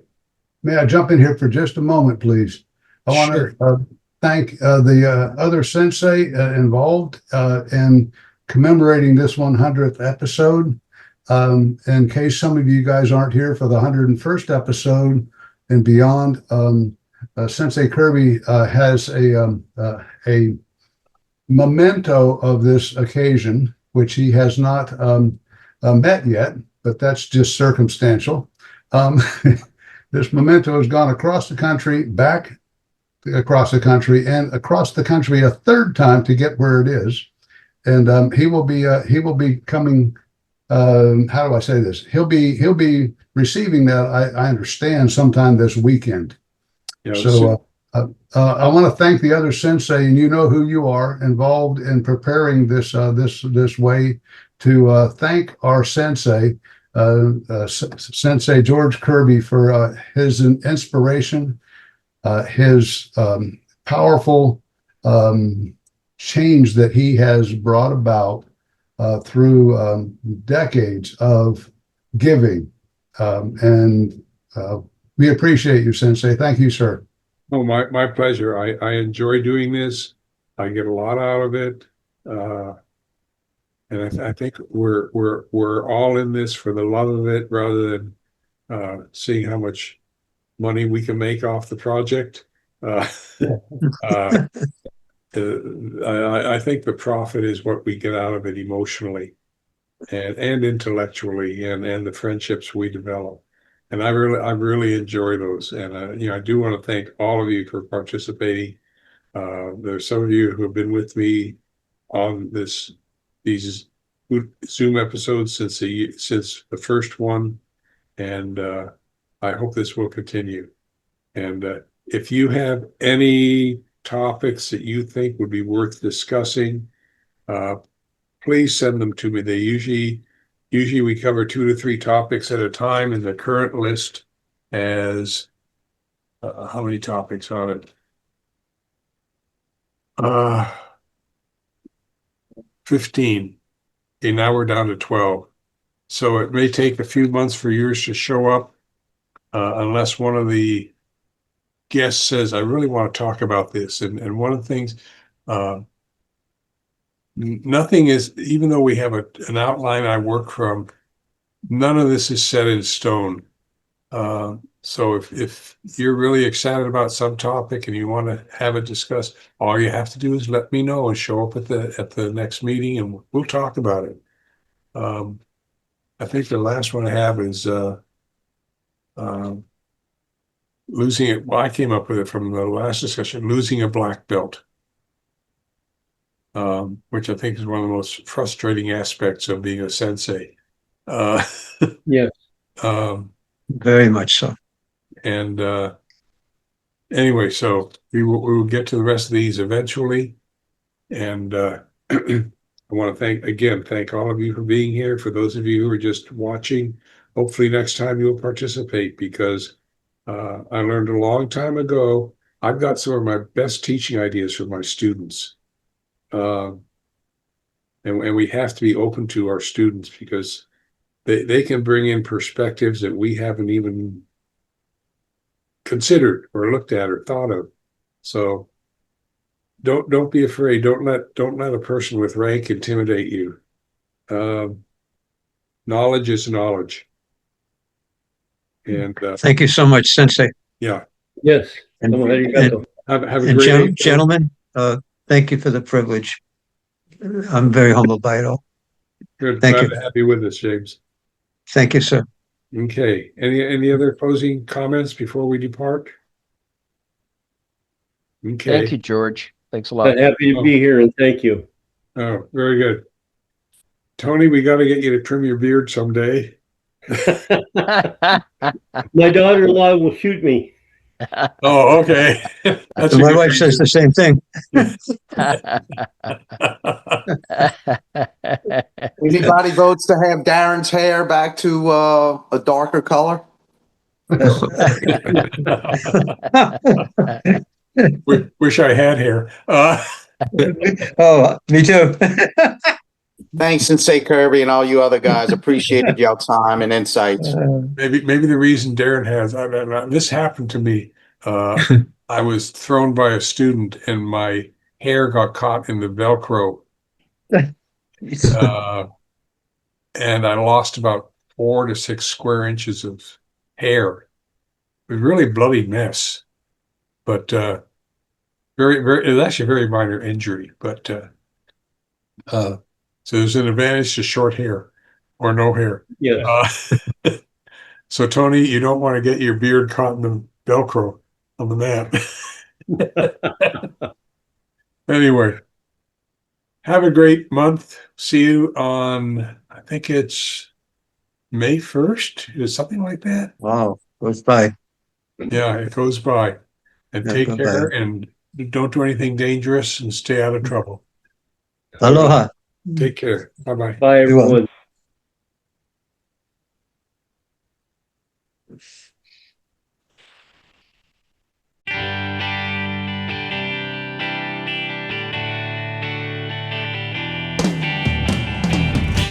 May I jump in here for just a moment, please? I want to thank the other sensei involved in commemorating this 100th episode. In case some of you guys aren't here for the 101st episode and beyond, Sensei Kirby has a memento of this occasion, which he has not met yet, but that's just circumstantial. This memento has gone across the country, back across the country, and across the country a third time to get where it is. And he will be coming. How do I say this? He'll be receiving that. I understand sometime this weekend. Yeah, So I want to thank the other sensei, and you know who you are, involved in preparing this way to thank our sensei, Sensei George Kirby, for his inspiration, his powerful change that he has brought about through decades of giving. And we appreciate you, Sensei. Thank you, sir. Oh, my pleasure. I enjoy doing this. I get a lot out of it. And I think we're all in this for the love of it rather than seeing how much money we can make off the project. I think the profit is what we get out of it emotionally and intellectually and the friendships we develop. And I really enjoy those. And I do want to thank all of you for participating. There's some of you who have been with me on these Zoom episodes since the first one, and I hope this will continue. And if you have any topics that you think would be worth discussing, please send them to me. They usually we cover 2 to 3 topics at a time, and the current list has how many topics on it? 15. Okay, now we're down to 12. So it may take a few months for yours to show up, unless one of the guest says, I really want to talk about this. And one of the things, nothing is, even though we have an outline I work from, none of this is set in stone. So if you're really excited about some topic and you want to have it discussed, all you have to do is let me know and show up at the next meeting, and we'll talk about it. I think the last one I have is losing it. Well, I came up with it from the last discussion, losing a black belt, which I think is one of the most frustrating aspects of being a sensei. Yes. Very much so. And anyway, so we will get to the rest of these eventually. And I want to thank all of you for being here. For those of you who are just watching, hopefully next time you'll participate, because I learned a long time ago, I've got some of my best teaching ideas from my students. And we have to be open to our students, because they can bring in perspectives that we haven't even considered or looked at or thought of. So don't be afraid. Don't let a person with rank intimidate you. Knowledge is knowledge. And thank you so much, Sensei. Yeah. Yes. And, have a great gentlemen, thank you for the privilege. I'm very humbled by it all. Good. Thank Glad you. to have you with us, James. Thank you, sir. Okay. Any other closing comments before we depart? Okay. Thank you, George. Thanks a lot. Happy to be here, and thank you. Oh, very good. Tony, we got to get you to trim your beard someday. My daughter-in-law will shoot me. Oh, okay. That's my wife says the same thing. Anybody votes to have Darren's hair back to a darker color? Wish I had hair. Oh, me too. Thanks, Sensei Kirby and all you other guys. Appreciated your time and insights. Maybe the reason Darren has this happened to me. I was thrown by a student and my hair got caught in the Velcro, and I lost about 4 to 6 square inches of hair. It was really a bloody mess. but it's actually a very minor injury, but so there's an advantage to short hair or no hair. Yeah. So Tony, you don't want to get your beard caught in the Velcro on the mat. Anyway, have a great month. See you on, I think it's May 1st. Is something like that? Wow, goes by. Yeah, it goes by. And Yeah, take bye-bye. care and don't do anything dangerous and stay out of trouble. Aloha. Take care. Bye-bye. Bye, Be well. everyone.